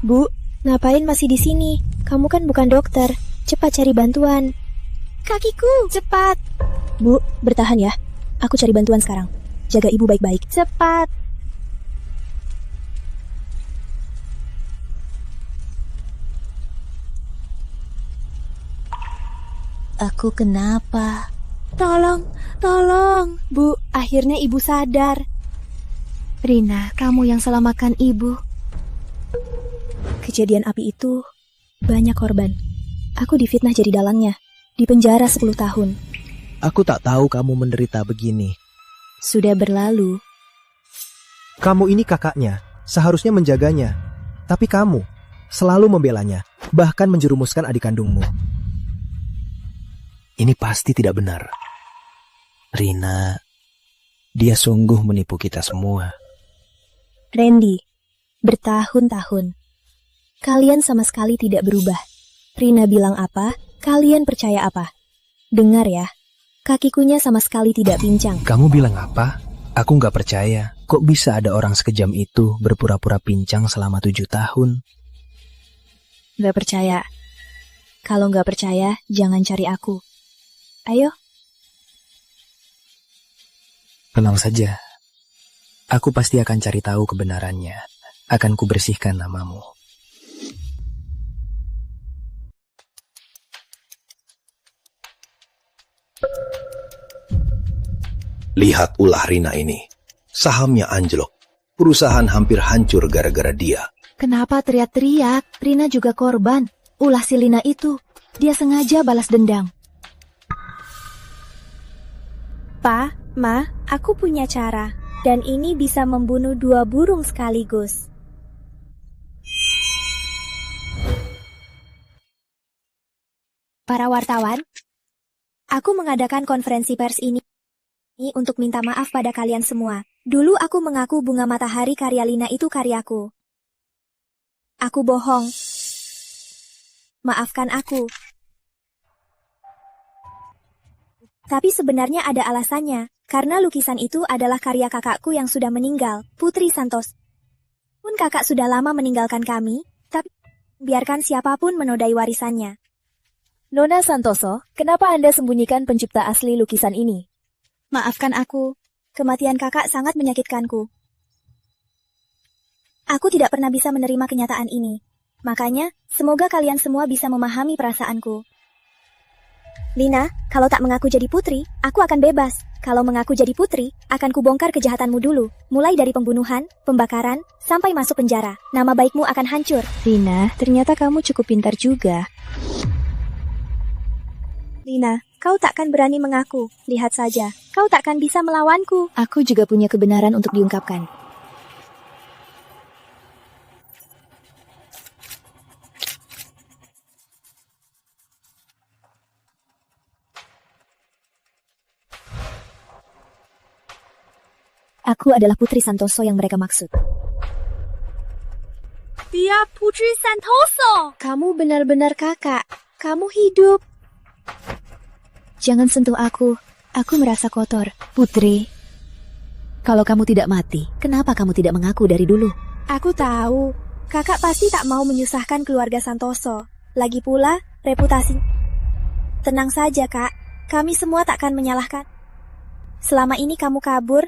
Bu, ngapain masih di sini? Kamu kan bukan dokter. Cepat cari bantuan. Kakiku, cepat. Bu, bertahan ya. Aku cari bantuan sekarang. Jaga ibu baik-baik. Cepat. Aku kenapa? Tolong. Bu, akhirnya ibu sadar. Rina, kamu yang selamatkan ibu. Kejadian api itu banyak korban. Aku difitnah jadi dalangnya. Di penjara 10 tahun. Aku tak tahu kamu menderita begini. Sudah berlalu. Kamu ini kakaknya, seharusnya menjaganya. Tapi kamu selalu membelanya, bahkan menjerumuskan adik kandungmu. Ini pasti tidak benar. Rina, dia sungguh menipu kita semua. Randy, bertahun-tahun. Kalian sama sekali tidak berubah. Rina bilang apa, kalian percaya apa. Dengar ya, kakikunya sama sekali tidak pincang. Kamu bilang apa? Aku nggak percaya. Kok bisa ada orang sekejam itu berpura-pura pincang selama 7 tahun? Gak percaya. Kalau gak percaya, jangan cari aku. Ayo. Tenang saja. Aku pasti akan cari tahu kebenarannya. Akan kubersihkan namamu. Lihat ulah Rina ini. Sahamnya anjlok. Perusahaan hampir hancur gara-gara dia. Kenapa teriak-teriak? Rina juga korban. Ulah si Lina itu. Dia sengaja balas dendam. Pa, Ma, aku punya cara. Dan ini bisa membunuh 2 burung sekaligus. Para wartawan, aku mengadakan konferensi pers ini untuk minta maaf pada kalian semua. Dulu aku mengaku Bunga Matahari karya Lina itu karyaku. Aku bohong. Maafkan aku. Tapi sebenarnya ada alasannya, karena lukisan itu adalah karya kakakku yang sudah meninggal, Putri Santoso. Pun kakak sudah lama meninggalkan kami, tapi biarkan siapapun menodai warisannya. Nona Santoso, kenapa Anda sembunyikan pencipta asli lukisan ini? Maafkan aku, kematian kakak sangat menyakitkanku. Aku tidak pernah bisa menerima kenyataan ini. Makanya, semoga kalian semua bisa memahami perasaanku. Lina, kalau tak mengaku jadi putri, aku akan bebas. Kalau mengaku jadi putri, akan kubongkar kejahatanmu dulu. Mulai dari pembunuhan, pembakaran, sampai masuk penjara. Nama baikmu akan hancur. Rina, ternyata kamu cukup pintar juga. Lina, kau takkan berani mengaku. Lihat saja, kau takkan bisa melawanku. Aku juga punya kebenaran untuk diungkapkan. Aku adalah Putri Santoso yang mereka maksud. Dia Putri Santoso. Kamu benar-benar kakak. Kamu hidup. Jangan sentuh aku. Aku merasa kotor. Putri, kalau kamu tidak mati, kenapa kamu tidak mengaku dari dulu? Aku tahu. Kakak pasti tak mau menyusahkan keluarga Santoso. Lagi pula, reputasi. Tenang saja, Kak. Kami semua takkan menyalahkan. Selama ini kamu kabur,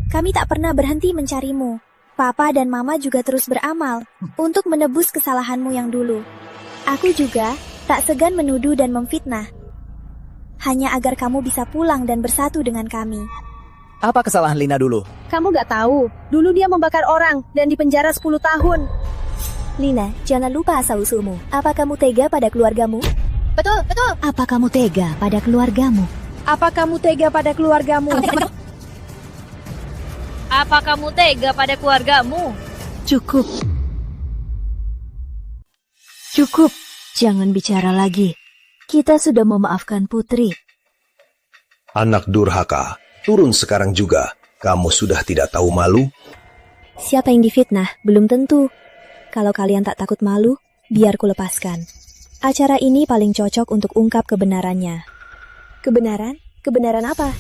kami tak pernah berhenti mencarimu. Papa dan Mama juga terus beramal untuk menebus kesalahanmu yang dulu. Aku juga tak segan menuduh dan memfitnah. Hanya agar kamu bisa pulang dan bersatu dengan kami. Apa kesalahan Lina dulu? Kamu gak tahu, dulu dia membakar orang dan dipenjara 10 tahun. Lina, jangan lupa asal-usulmu. Apa kamu tega pada keluargamu? Betul. Apa kamu tega pada keluargamu? Apa kamu tega pada keluargamu? Apa kamu tega pada keluargamu? Cukup. Jangan bicara lagi. Kita sudah memaafkan Putri. Anak durhaka, turun sekarang juga. Kamu sudah tidak tahu malu? Siapa yang difitnah? Belum tentu. Kalau kalian tak takut malu, biar ku lepaskan. Acara ini paling cocok untuk ungkap kebenarannya. Kebenaran? Kebenaran apa?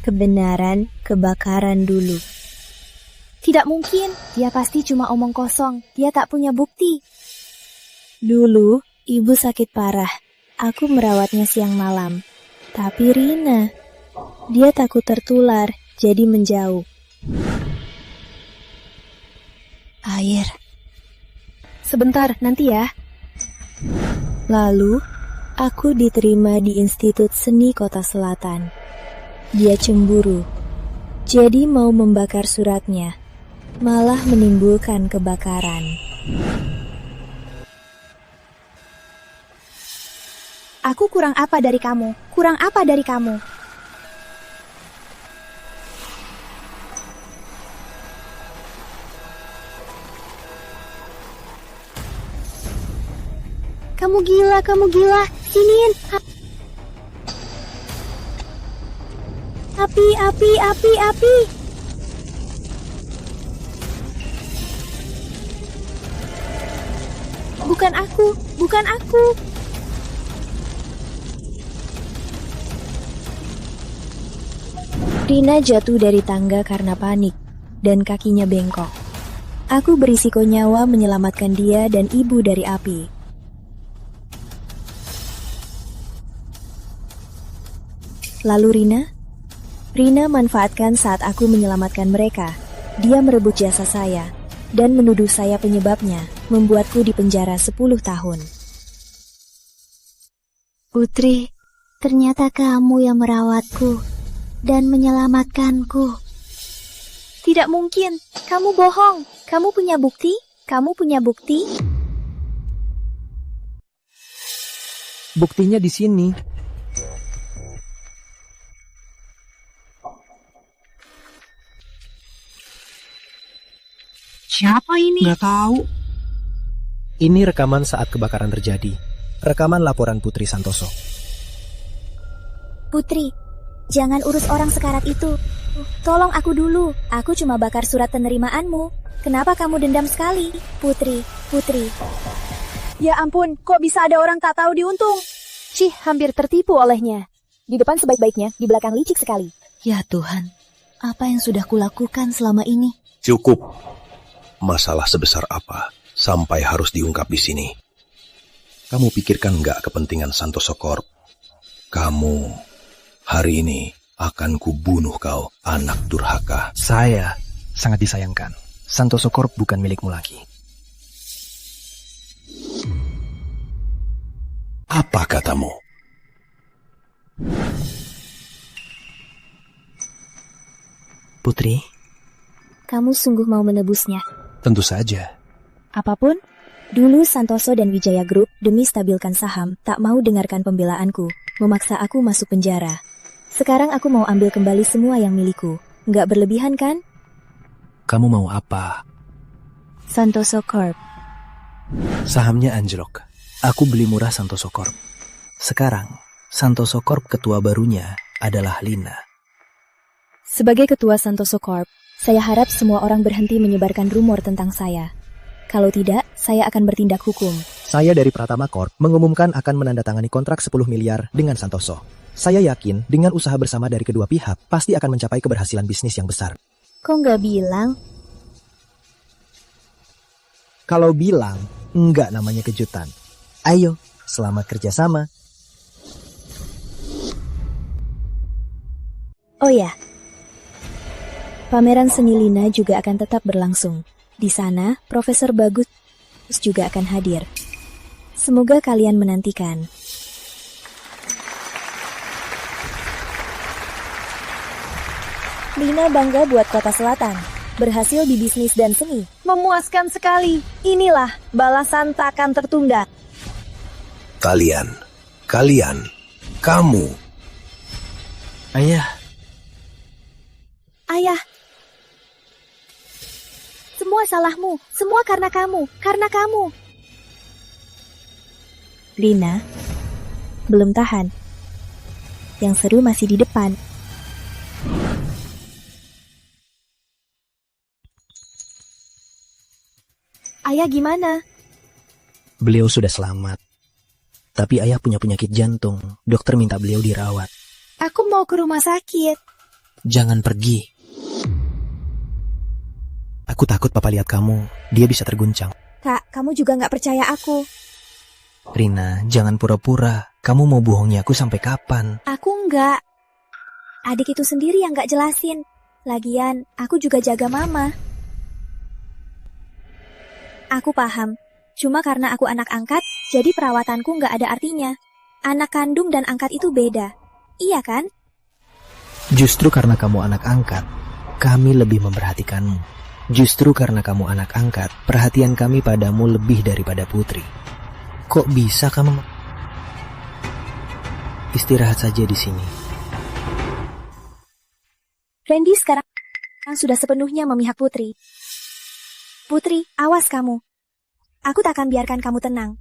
Kebenaran kebakaran dulu. Tidak mungkin. Dia pasti cuma omong kosong. Dia tak punya bukti. Dulu, ibu sakit parah. Aku merawatnya siang malam. Tapi Rina, dia takut tertular, jadi menjauh. Air. Sebentar, nanti ya. Lalu, aku diterima di Institut Seni Kota Selatan. Dia cemburu, jadi mau membakar suratnya, malah menimbulkan kebakaran. Aku kurang apa dari kamu? Kurang apa dari kamu? Kamu gila. Siniin. Api. Bukan aku. Rina jatuh dari tangga karena panik. dan kakinya bengkok. Aku berisiko nyawa menyelamatkan dia dan ibu dari api. Lalu Rina manfaatkan saat aku menyelamatkan mereka. Dia merebut jasa saya dan menuduh saya penyebabnya, membuatku dipenjara 10 tahun. Putri, ternyata kamu yang merawatku dan menyelamatkanku. Tidak mungkin, kamu bohong. Kamu punya bukti? Kamu punya bukti? Buktinya di sini. Siapa ini? Nggak tahu. Ini rekaman saat kebakaran terjadi. Rekaman laporan Putri Santoso. Putri, jangan urus orang sekarat itu. Tolong aku dulu. Aku cuma bakar surat penerimaanmu. Kenapa kamu dendam sekali? Putri. Ya ampun, kok bisa ada orang tak tahu diuntung? Cih, hampir tertipu olehnya. Di depan sebaik-baiknya, di belakang licik sekali. Ya Tuhan, apa yang sudah kulakukan selama ini? Cukup. Masalah sebesar apa sampai harus diungkap di sini? Kamu pikirkan nggak kepentingan Santoso Corp? Kamu hari ini akan kubunuh kau, anak durhaka. Saya sangat disayangkan. Santoso Corp bukan milikmu lagi. Apa katamu? Putri? Kamu sungguh mau menebusnya? Tentu saja. Apapun? Dulu Santoso dan Wijaya Group demi stabilkan saham tak mau dengarkan pembelaanku, memaksa aku masuk penjara. Sekarang aku mau ambil kembali semua yang milikku. Nggak berlebihan kan? Kamu mau apa? Santoso Corp. Sahamnya anjlok. Aku beli murah Santoso Corp. Sekarang, Santoso Corp ketua barunya adalah Lina. Sebagai ketua Santoso Corp, saya harap semua orang berhenti menyebarkan rumor tentang saya. Kalau tidak, saya akan bertindak hukum. Saya dari Pratama Corp mengumumkan akan menandatangani kontrak 10 miliar dengan Santoso. Saya yakin dengan usaha bersama dari kedua pihak pasti akan mencapai keberhasilan bisnis yang besar. Kok nggak bilang? Kalau bilang, enggak namanya kejutan. Ayo, selamat kerjasama. Oh ya, pameran seni Lina juga akan tetap berlangsung. Di sana, Profesor Bagus juga akan hadir. Semoga kalian menantikan. Lina bangga buat Kota Selatan. Berhasil di bisnis dan seni. Memuaskan sekali. Inilah balasan takkan tertunda. Kalian, kamu. Ayah. Ayah. Semua salahmu, semua karena kamu. Lina, belum tahan. Yang seru masih di depan. Ayah gimana? Beliau sudah selamat. Tapi ayah punya penyakit jantung. Dokter minta beliau dirawat. Aku mau ke rumah sakit. Jangan pergi. Aku takut papa lihat kamu. Dia bisa terguncang. Kak, kamu juga gak percaya aku. Rina, jangan pura-pura. Kamu mau bohongi aku sampai kapan? Aku enggak. Adik itu sendiri yang gak jelasin. Lagian, aku juga jaga mama. Aku paham. Cuma karena aku anak angkat, jadi perawatanku gak ada artinya. Anak kandung dan angkat itu beda. Iya kan? Justru karena kamu anak angkat, kami lebih memperhatikanmu. Justru karena kamu anak angkat, perhatian kami padamu lebih daripada Putri. Kok bisa kamu? Istirahat saja di sini. Randy sekarang sudah sepenuhnya memihak Putri. Putri, awas kamu. Aku tak akan biarkan kamu tenang.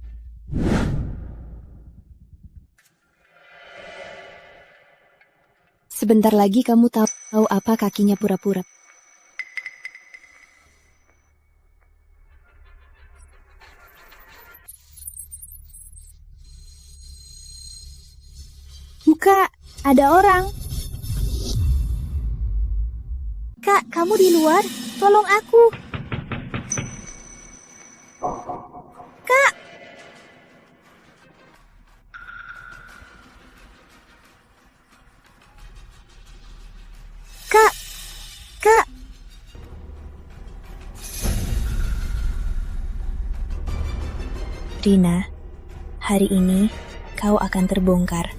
Sebentar lagi kamu tahu apa kakinya pura-pura. Buka, ada orang. Kak, kamu di luar? tolong aku. Kak! Kak! Kak! Rina, hari ini kau akan terbongkar.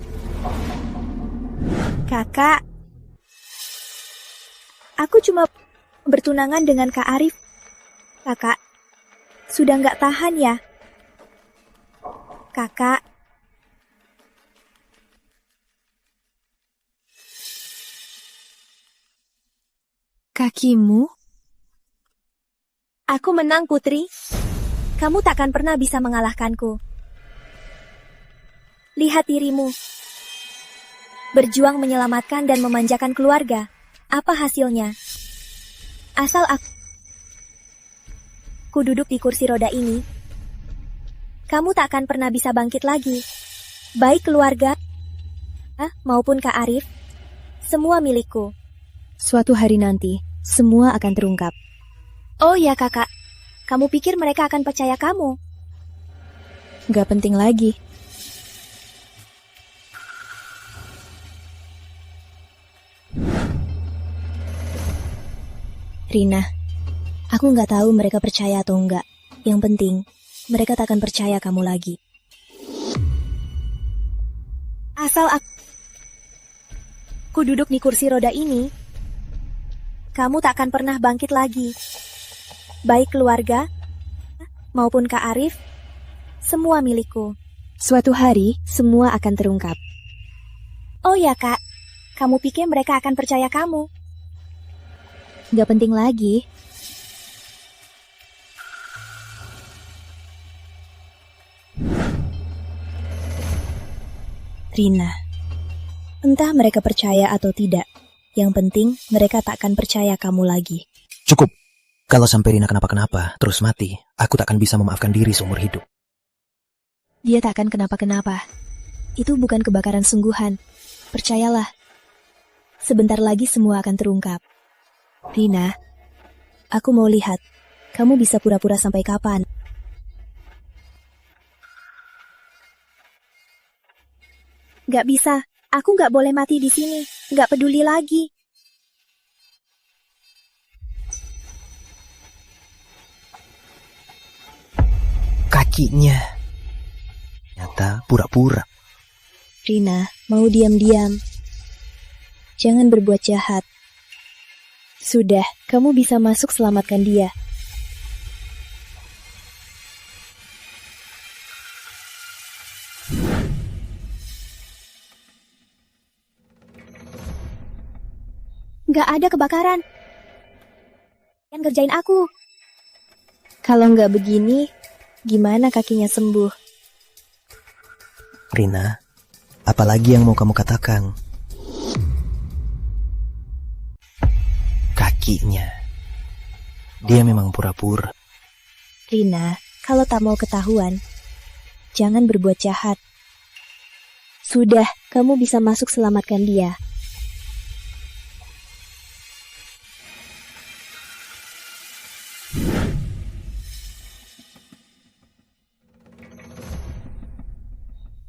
Kakak, aku cuma bertunangan dengan Kak Arif. Kakak, sudah nggak tahan ya? Kakak. Kakimu? Aku menang, Putri. Kamu takkan pernah bisa mengalahkanku. Lihat dirimu. Berjuang menyelamatkan dan memanjakan keluarga. Apa hasilnya? Asal aku duduk di kursi roda ini, kamu tak akan pernah bisa bangkit lagi. Baik keluarga maupun Kak Arif, semua milikku. Suatu hari nanti, semua akan terungkap. Oh ya kakak, kamu pikir mereka akan percaya kamu? Gak penting lagi. Rina, aku nggak tahu mereka percaya atau enggak. Yang penting, mereka tak akan percaya kamu lagi. Asal aku duduk di kursi roda ini, kamu tak akan pernah bangkit lagi. Baik keluarga maupun Kak Arif, semua milikku. Suatu hari, semua akan terungkap. Oh ya kak, kamu pikir mereka akan percaya kamu? Gak penting lagi. Rina, entah mereka percaya atau tidak, yang penting mereka tak akan percaya kamu lagi. Cukup. Kalau sampai Rina kenapa-kenapa, terus mati, aku tak akan bisa memaafkan diri seumur hidup. Dia tak akan kenapa-kenapa. Itu bukan kebakaran sungguhan. Percayalah. Sebentar lagi semua akan terungkap. Rina, aku mau lihat, kamu bisa pura-pura sampai kapan? Gak bisa, aku gak boleh mati di sini. Gak peduli lagi. Kakinya. Ternyata pura-pura. Rina, mau diam-diam. Jangan berbuat jahat. Sudah, kamu bisa masuk selamatkan dia. Gak ada kebakaran. Yang kerjain aku. Kalau nggak begini, gimana kakinya sembuh? Rina, apalagi yang mau kamu katakan? Kakinya. Dia memang pura-pura. Rina, kalau tak mau ketahuan, jangan berbuat jahat. Sudah, kamu bisa masuk selamatkan dia.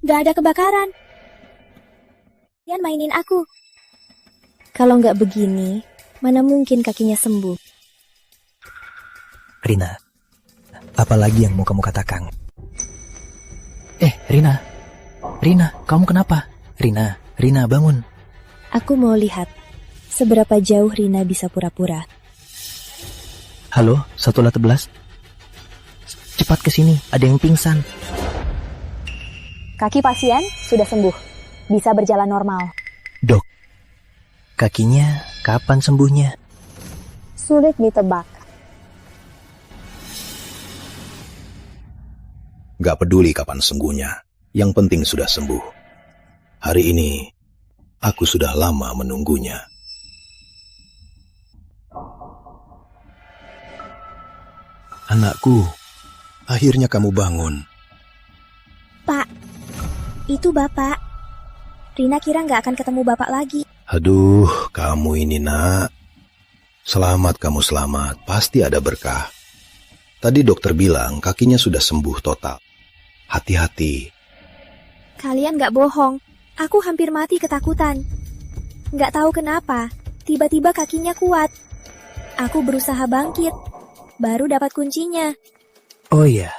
Gak ada kebakaran. Kalian mainin aku. Kalau nggak begini, mana mungkin kakinya sembuh? Rina, apalagi yang mau kamu katakan? Rina. Rina, kamu kenapa? Rina, bangun. Aku mau lihat, seberapa jauh Rina bisa pura-pura. Halo, 111. Cepat ke sini, ada yang pingsan. Kaki pasien sudah sembuh. Bisa berjalan normal. Dok, kakinya kapan sembuhnya? Sulit ditebak. Gak peduli kapan sembuhnya, yang penting sudah sembuh. Hari ini, aku sudah lama menunggunya. Anakku, akhirnya kamu bangun. Pak, itu Bapak. Rina kira nggak akan ketemu Bapak lagi. Aduh, kamu ini nak. Selamat kamu selamat, pasti ada berkah. Tadi dokter bilang kakinya sudah sembuh total. Hati-hati. Kalian gak bohong, aku hampir mati ketakutan. Gak tahu kenapa, tiba-tiba kakinya kuat. Aku berusaha bangkit, baru dapat kuncinya. Oh iya,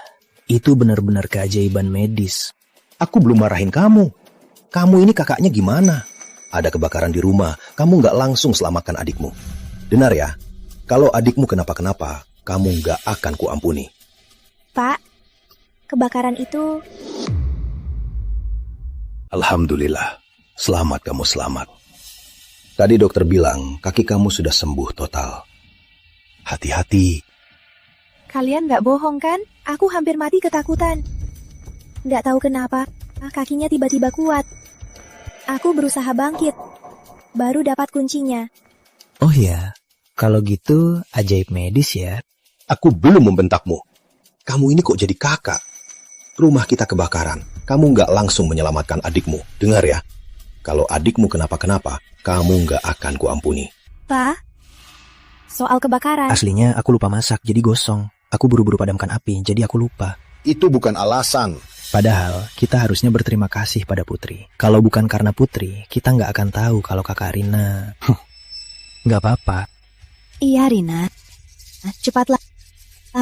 itu benar-benar keajaiban medis. Aku belum marahin kamu. Kamu ini kakaknya gimana? Ada kebakaran di rumah, kamu nggak langsung selamatkan adikmu. Dengar ya, kalau adikmu kenapa-kenapa, kamu nggak akan kuampuni. Pak, kebakaran itu... Alhamdulillah, selamat kamu selamat. Tadi dokter bilang kaki kamu sudah sembuh total. Hati-hati. Kalian gak bohong kan? Aku hampir mati ketakutan. Gak tahu kenapa, kakinya tiba-tiba kuat. Aku berusaha bangkit, baru dapat kuncinya. Oh ya, kalau gitu ajaib medis ya. Aku belum membentakmu. Kamu ini kok jadi kakak? Rumah kita kebakaran, kamu nggak langsung menyelamatkan adikmu. Dengar ya, kalau adikmu kenapa-kenapa, kamu nggak akan kuampuni. Pak, soal kebakaran. Aslinya aku lupa masak, jadi gosong. Aku buru-buru padamkan api, jadi aku lupa. Itu bukan alasan. Padahal kita harusnya berterima kasih pada Putri. Kalau bukan karena Putri, kita nggak akan tahu kalau kakak Rina. Nggak apa-apa. Iya Rina, cepatlah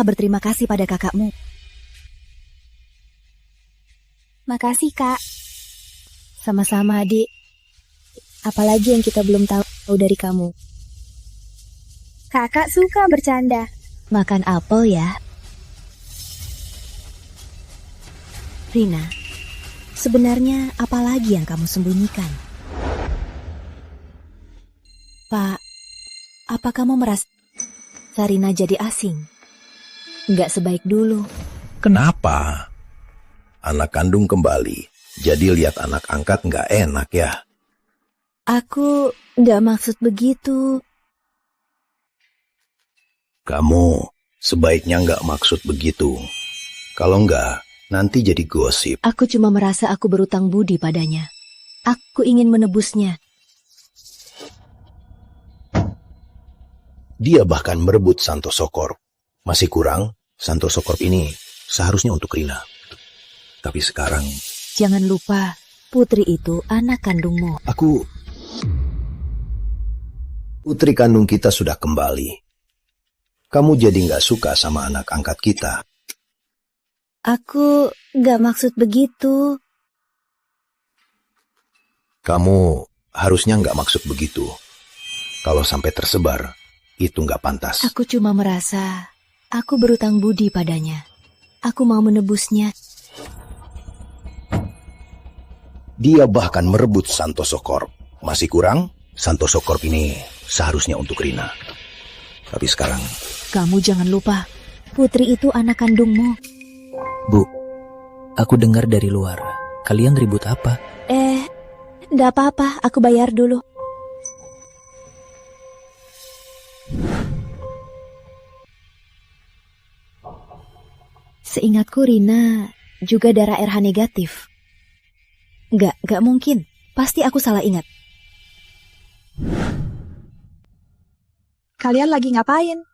berterima kasih pada kakakmu. Makasih Kak. Sama-sama adik. Apalagi yang kita belum tahu dari kamu. Kakak suka bercanda. Makan apel ya. Rina, sebenarnya apa lagi yang kamu sembunyikan? Pak, apa kamu merasa Rina jadi asing? Nggak sebaik dulu. Kenapa? Anak kandung kembali, jadi lihat anak angkat nggak enak ya? Aku nggak maksud begitu. Kamu sebaiknya nggak maksud begitu. Kalau nggak, nanti jadi gosip. Aku cuma merasa aku berutang budi padanya. Aku ingin menebusnya. Dia bahkan merebut Santoso Corp. Masih kurang, Santoso Corp ini seharusnya untuk Rina. Tapi sekarang... Jangan lupa, Putri itu anak kandungmu. Putri kandung kita sudah kembali. Kamu jadi nggak suka sama anak angkat kita. Aku nggak maksud begitu. Kamu harusnya nggak maksud begitu. Kalau sampai tersebar, itu nggak pantas. Aku cuma merasa aku berutang budi padanya. Aku mau menebusnya. Dia bahkan merebut Santoso Corp. Masih kurang, Santoso Corp ini seharusnya untuk Rina. Tapi sekarang... Kamu jangan lupa, Putri itu anak kandungmu. Bu, aku dengar dari luar. Kalian ribut apa? Nggak apa-apa, aku bayar dulu. Seingatku Rina juga darah RH negatif. Nggak mungkin. Pasti aku salah ingat. Kalian lagi ngapain?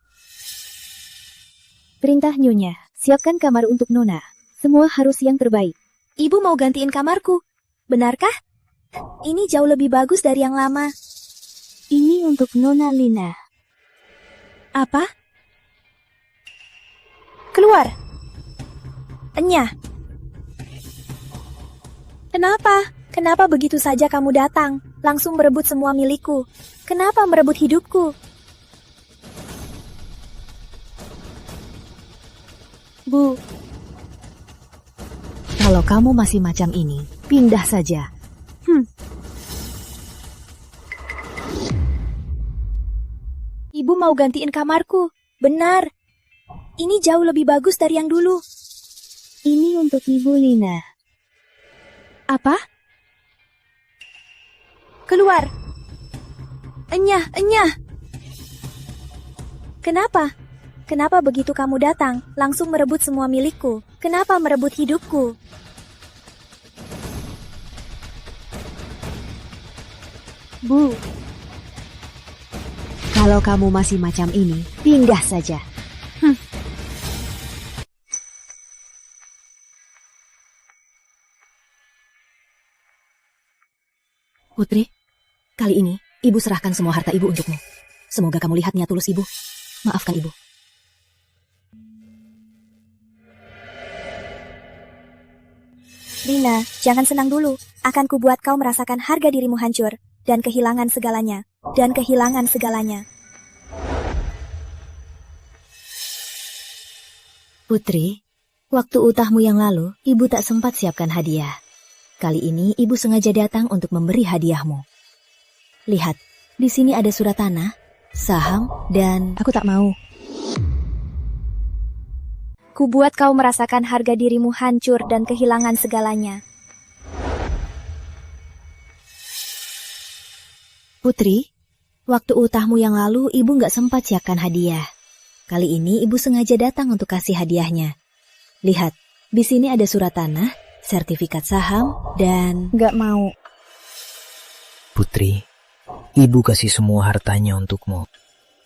Perintah Nyonya, siapkan kamar untuk Nona. Semua harus yang terbaik. Ibu mau gantiin kamarku. Benarkah? Ini jauh lebih bagus dari yang lama. Ini untuk Nona Lina. Apa? Keluar. Enyah. Kenapa? Kenapa begitu saja kamu datang? Langsung merebut semua milikku. Kenapa merebut hidupku? Bu, kalau kamu masih macam ini, pindah saja. Ibu mau gantiin kamarku. Benar. Ini jauh lebih bagus dari yang dulu. Ini untuk Ibu Lina. Apa? Keluar. Enyah. Kenapa? Kenapa begitu kamu datang, langsung merebut semua milikku? Kenapa merebut hidupku? Bu, Kalau kamu masih macam ini, pindah saja. Putri, kali ini ibu serahkan semua harta ibu untukmu. Semoga kamu lihat niat tulus ibu. Maafkan ibu. Rina, jangan senang dulu. Akan kubuat kau merasakan harga dirimu hancur dan kehilangan segalanya. Putri, waktu ultahmu yang lalu, ibu tak sempat siapkan hadiah. Kali ini ibu sengaja datang untuk memberi hadiahmu. Lihat, di sini ada surat tanah, saham, dan... Aku tak mau. Kubuat kau merasakan harga dirimu hancur dan kehilangan segalanya. Putri, waktu ultahmu yang lalu ibu nggak sempat siapkan hadiah. Kali ini ibu sengaja datang untuk kasih hadiahnya. Lihat, di sini ada surat tanah, sertifikat saham, dan... Nggak mau. Putri, ibu kasih semua hartanya untukmu.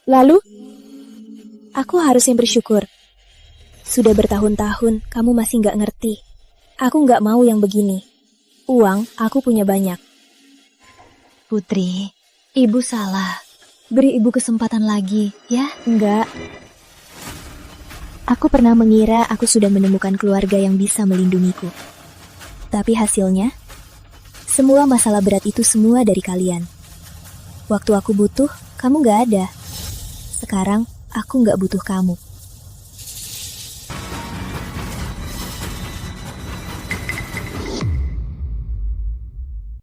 Lalu? Aku harusnya bersyukur. Sudah bertahun-tahun kamu masih nggak ngerti. Aku nggak mau yang begini. Uang aku punya banyak. Putri, ibu salah. Beri ibu kesempatan lagi, ya? Enggak. Aku pernah mengira aku sudah menemukan keluarga yang bisa melindungiku. Tapi hasilnya, semua masalah berat itu semua dari kalian. Waktu aku butuh, kamu nggak ada. Sekarang, aku nggak butuh kamu.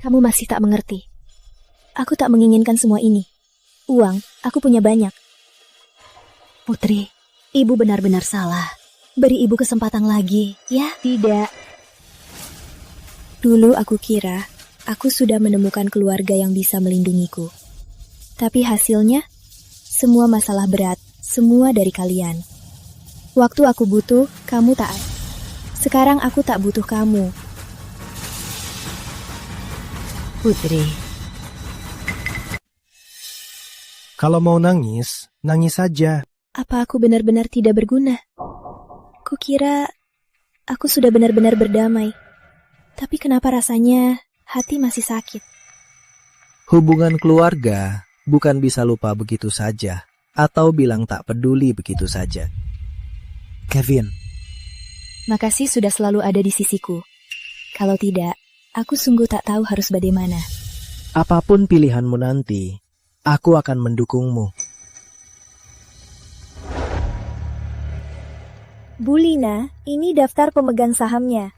Kamu masih tak mengerti. Aku tak menginginkan semua ini. Uang, aku punya banyak. Putri, ibu benar-benar salah. Beri ibu kesempatan lagi, ya? Tidak. Dulu aku kira aku sudah menemukan keluarga yang bisa melindungiku. Tapi hasilnya, semua masalah berat, semua dari kalian. Waktu aku butuh, kamu tak ada. Sekarang aku tak butuh kamu. Putri. Kalau mau nangis, nangis saja. Apa aku benar-benar tidak berguna? Kukira aku sudah benar-benar berdamai. Tapi kenapa rasanya hati masih sakit? Hubungan keluarga bukan bisa lupa begitu saja, atau bilang tak peduli begitu saja. Kevin. Makasih sudah selalu ada di sisiku. Kalau tidak, aku sungguh tak tahu harus bagaimana. Apapun pilihanmu nanti, aku akan mendukungmu. Bu Lina, ini daftar pemegang sahamnya.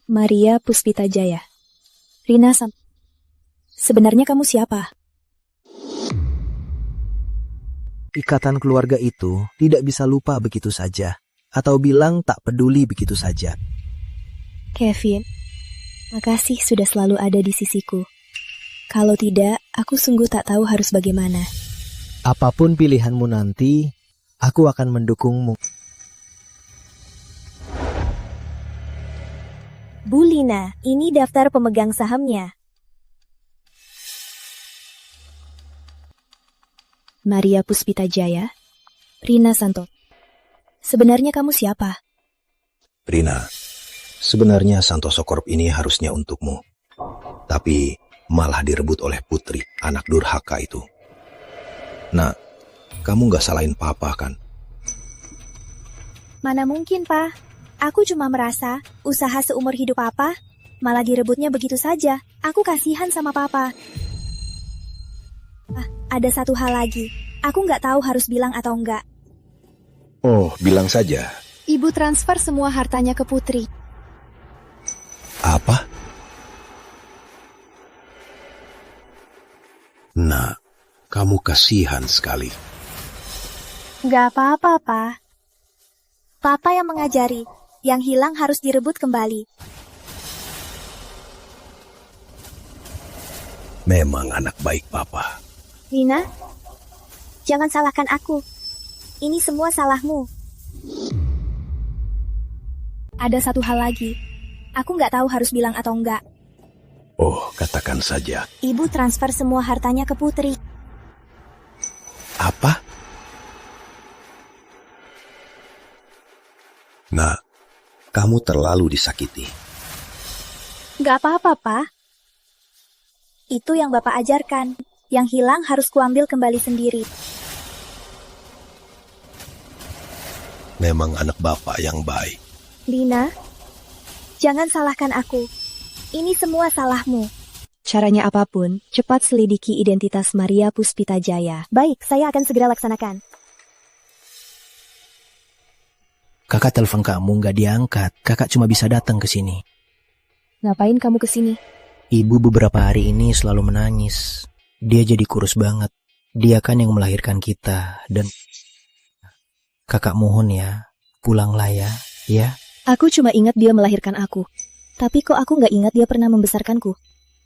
Maria Puspita Jaya. Rina Sebenarnya kamu siapa? Ikatan keluarga itu tidak bisa lupa begitu saja, atau bilang tak peduli begitu saja. Kevin, makasih sudah selalu ada di sisiku. Kalau tidak, aku sungguh tak tahu harus bagaimana. Apapun pilihanmu nanti, aku akan mendukungmu. Bu Lina, ini daftar pemegang sahamnya. Maria Puspita Jaya, Rina Santo. Sebenarnya kamu siapa? Rina, sebenarnya Santoso Corp ini harusnya untukmu. Tapi malah direbut oleh Putri, anak durhaka itu. Nah, kamu gak salahin papa kan? Mana mungkin, Pak? Aku cuma merasa usaha seumur hidup Papa malah direbutnya begitu saja. Aku kasihan sama Papa. Ada satu hal lagi. Aku nggak tahu harus bilang atau enggak. Oh, bilang saja. Ibu transfer semua hartanya ke Putri. Apa? Nah, kamu kasihan sekali. Nggak apa-apa, Pak. Papa yang mengajari. Yang hilang harus direbut kembali. Memang anak baik Papa. Rina, jangan salahkan aku. Ini semua salahmu. Ada satu hal lagi. Aku nggak tahu harus bilang atau enggak. Oh, katakan saja. Ibu transfer semua hartanya ke Putri. Apa? Nah, kamu terlalu disakiti. Gak apa-apa, Pak. Itu yang Bapak ajarkan. Yang hilang harus kuambil kembali sendiri. Memang anak Bapak yang baik. Lina, jangan salahkan aku. Ini semua salahmu. Caranya apapun, cepat selidiki identitas Maria Puspita Jaya. Baik, saya akan segera laksanakan. Kakak telepon kamu nggak diangkat. Kakak cuma bisa datang ke sini. Ngapain kamu ke sini? Ibu beberapa hari ini selalu menangis. Dia jadi kurus banget. Dia kan yang melahirkan kita. Dan kakak mohon ya, pulanglah ya, ya. Aku cuma ingat dia melahirkan aku. Tapi kok aku nggak ingat dia pernah membesarkanku.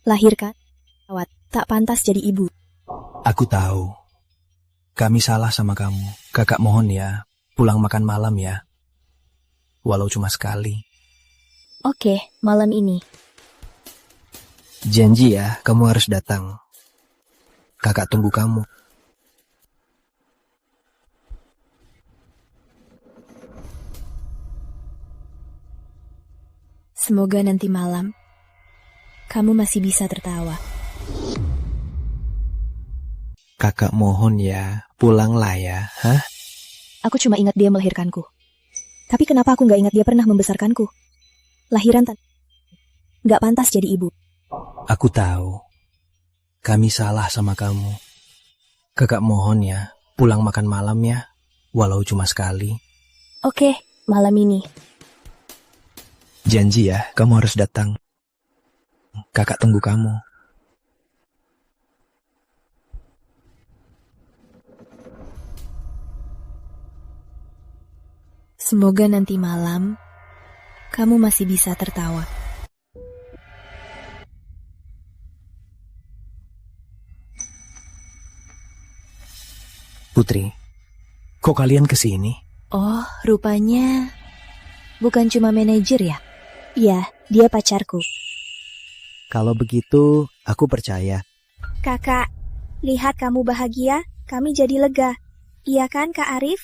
Lahirkan, awat, tak pantas jadi ibu. Aku tahu. Kami salah sama kamu. Kakak mohon ya, pulang makan malam ya. Walau cuma sekali. Oke, malam ini. Janji ya, kamu harus datang. Kakak tunggu kamu. Semoga nanti malam kamu masih bisa tertawa. Kakak mohon ya, pulanglah ya, hah? Aku cuma ingat dia melahirkanku. Tapi kenapa aku nggak ingat dia pernah membesarkanku? Lahiran nggak pantas jadi ibu. Aku tahu. Kami salah sama kamu. Kakak mohon ya, pulang makan malam ya, walau cuma sekali. Oke, malam ini. Janji ya, kamu harus datang. Kakak tunggu kamu. Semoga nanti malam kamu masih bisa tertawa. Putri, kok kalian kesini? Oh, rupanya bukan cuma manajer ya? Iya, dia pacarku. Kalau begitu, aku percaya. Kakak, lihat kamu bahagia, kami jadi lega. Iya kan, Kak Arif?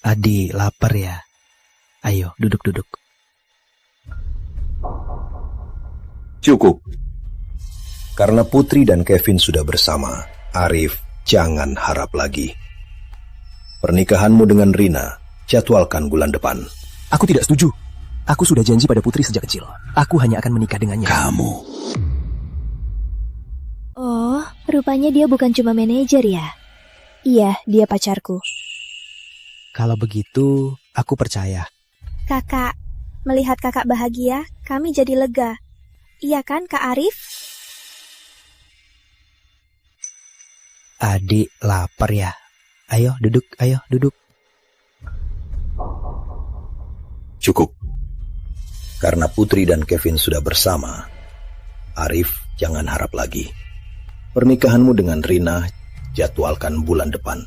Adi, lapar ya? Ayo, duduk-duduk. Cukup. Karena Putri dan Kevin sudah bersama, Arif jangan harap lagi. Pernikahanmu dengan Rina, jadwalkan bulan depan. Aku tidak setuju. Aku sudah janji pada Putri sejak kecil. Aku hanya akan menikah dengannya. Kamu. Oh, rupanya dia bukan cuma manajer ya? Iya, dia pacarku. Kalau begitu, aku percaya. Kakak, melihat kakak bahagia, kami jadi lega. Iya kan, Kak Arif? Adik lapar ya? Ayo duduk, ayo duduk. Cukup. Karena Putri dan Kevin sudah bersama, Arif jangan harap lagi. Pernikahanmu dengan Rina jadwalkan bulan depan.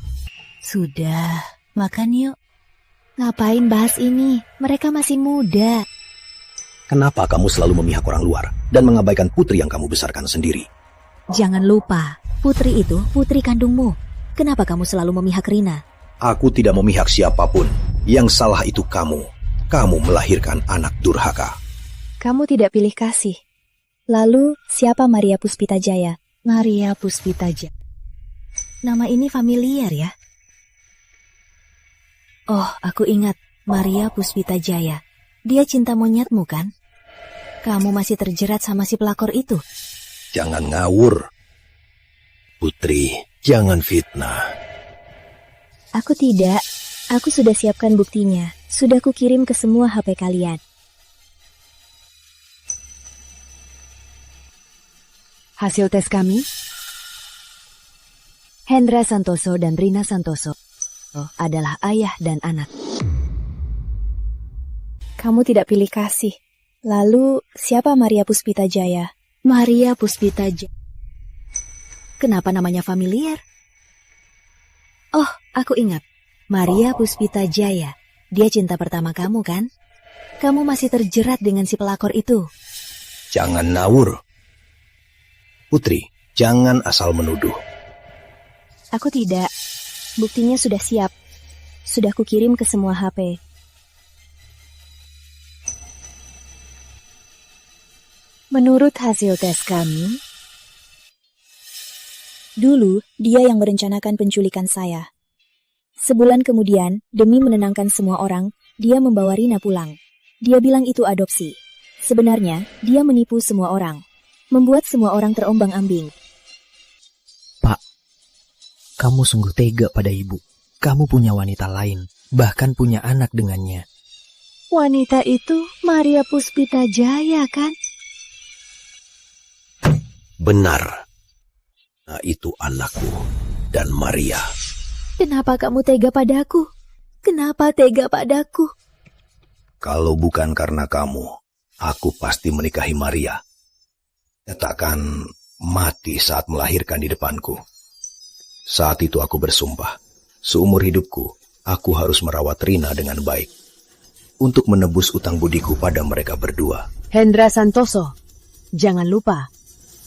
Sudah, makan yuk. Ngapain bahas ini? Mereka masih muda. Kenapa kamu selalu memihak orang luar dan mengabaikan Putri yang kamu besarkan sendiri? Jangan lupa, Putri itu putri kandungmu. Kenapa kamu selalu memihak Rina? Aku tidak memihak siapapun. Yang salah itu kamu. Kamu melahirkan anak durhaka. Kamu tidak pilih kasih. Lalu, siapa Maria Puspita Jaya? Maria Puspita Jaya. Nama ini familiar ya? Oh, aku ingat. Maria Puspita Jaya. Dia cinta monyetmu kan? Kamu masih terjerat sama si pelakor itu? Jangan ngawur. Putri, jangan fitnah. Aku tidak. Aku sudah siapkan buktinya. Sudah kukirim ke semua HP kalian. Hasil tes kami, Hendra Santoso dan Rina Santoso adalah ayah dan anak. Kamu tidak pilih kasih. Lalu, siapa Maria Puspita Jaya? Maria Puspita Jaya. Kenapa namanya familiar? Oh, aku ingat. Maria Puspita Jaya. Dia cinta pertama kamu kan? kamu masih terjerat dengan si pelakor itu. Jangan ngawur. Putri, jangan asal menuduh. Aku tidak. Buktinya sudah siap. Sudah kukirim ke semua HP. Menurut hasil tes kami, dulu dia yang merencanakan penculikan saya. Sebulan kemudian, demi menenangkan semua orang, dia membawa Rina pulang. Dia bilang itu adopsi. Sebenarnya, dia menipu semua orang. Membuat semua orang terombang-ambing. Pak, kamu sungguh tega pada ibu. Kamu punya wanita lain, bahkan punya anak dengannya. Wanita itu Maria Puspita Jaya, kan? Benar. Nah, itu anakku dan Maria. Kenapa kamu tega padaku? Kenapa tega padaku? Kalau bukan karena kamu, aku pasti menikahi Maria. Dia takkan mati saat melahirkan di depanku. Saat itu aku bersumpah, seumur hidupku, aku harus merawat Rina dengan baik. Untuk menebus utang budiku pada mereka berdua. Hendra Santoso, jangan lupa.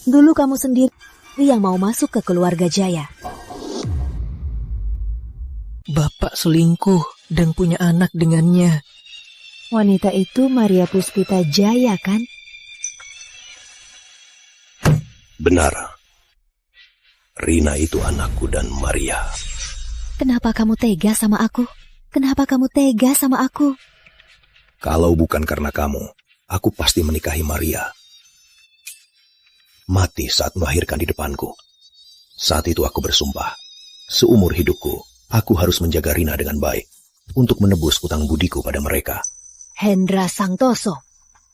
Dulu kamu sendiri yang mau masuk ke keluarga Jaya. Bapak selingkuh dan punya anak dengannya. Wanita itu Maria Puspita Jaya, kan? Benar. Rina itu anakku dan Maria. Kenapa kamu tega sama aku? Kenapa kamu tega sama aku? Kalau bukan karena kamu, aku pasti menikahi Maria. Mati saat melahirkan di depanku. Saat itu aku bersumpah, seumur hidupku, aku harus menjaga Rina dengan baik untuk menebus utang budiku pada mereka. Hendra Santoso,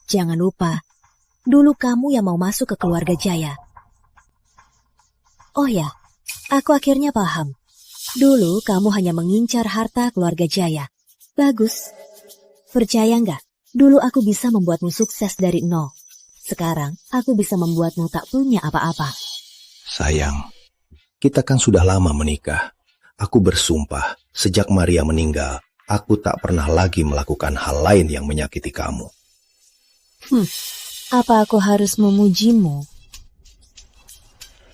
jangan lupa, dulu kamu yang mau masuk ke keluarga Jaya. Oh ya, aku akhirnya paham. Dulu kamu hanya mengincar harta keluarga Jaya. Bagus. Percaya nggak? Dulu aku bisa membuatmu sukses dari nol. Sekarang, aku bisa membuatmu tak punya apa-apa. Sayang, kita kan sudah lama menikah. Aku bersumpah, sejak Maria meninggal, aku tak pernah lagi melakukan hal lain yang menyakiti kamu. Apa aku harus memujimu?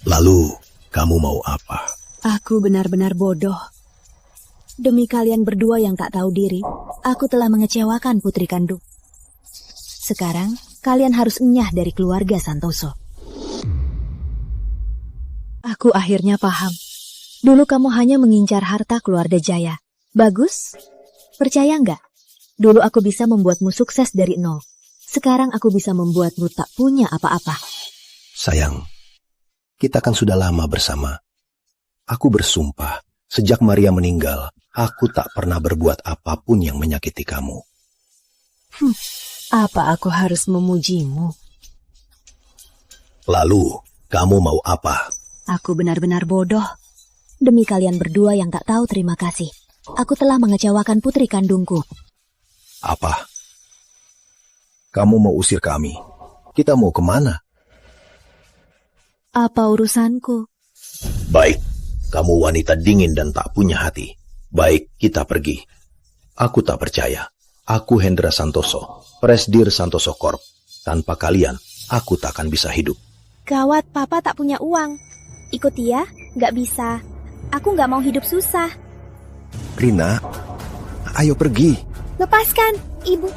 Lalu, kamu mau apa? Aku benar-benar bodoh. Demi kalian berdua yang tak tahu diri, aku telah mengecewakan putri kandung. Sekarang, kalian harus enyah dari keluarga Santoso. Aku akhirnya paham. Dulu kamu hanya mengincar harta keluarga Jaya. Bagus. Percaya nggak? Dulu aku bisa membuatmu sukses dari nol. Sekarang aku bisa membuatmu tak punya apa-apa. Sayang, kita kan sudah lama bersama. Aku bersumpah, sejak Maria meninggal, aku tak pernah berbuat apapun yang menyakiti kamu. Apa aku harus memujimu? Lalu, kamu mau apa? Aku benar-benar bodoh. Demi kalian berdua yang tak tahu terima kasih. Aku telah mengecewakan putri kandungku. Apa? Kamu mau usir kami? Kita mau kemana? Apa urusanku? Baik, kamu wanita dingin dan tak punya hati. Baik, kita pergi. Aku tak percaya. Aku Hendra Santoso, Presdir Santoso Corp. Tanpa kalian, aku tak akan bisa hidup. Gawat, Papa tak punya uang. Ikut dia? Nggak bisa. Aku nggak mau hidup susah. Rina, ayo pergi. Lepaskan, Ibu.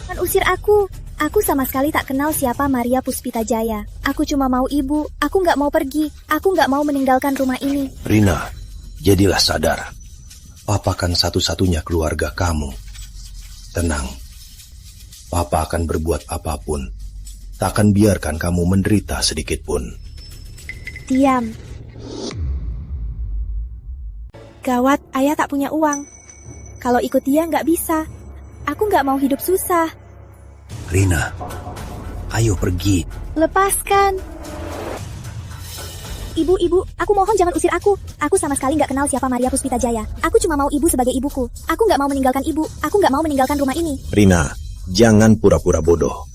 Jangan usir aku. Aku sama sekali tak kenal siapa Maria Puspita Jaya. Aku cuma mau Ibu. Aku nggak mau pergi. Aku nggak mau meninggalkan rumah ini. Rina, jadilah sadar. Papa kan satu-satunya keluarga kamu. Tenang. Papa akan berbuat apapun. Tak akan biarkan kamu menderita sedikit pun. Diam. Gawat, ayah tak punya uang. Kalau ikut dia nggak bisa. Aku nggak mau hidup susah. Rina, ayo pergi. Lepaskan. Ibu, aku mohon jangan usir aku. Aku sama sekali nggak kenal siapa Maria Puspita Jaya. Aku cuma mau Ibu sebagai ibuku. Aku nggak mau meninggalkan Ibu. Aku nggak mau meninggalkan rumah ini. Rina, jangan pura-pura bodoh.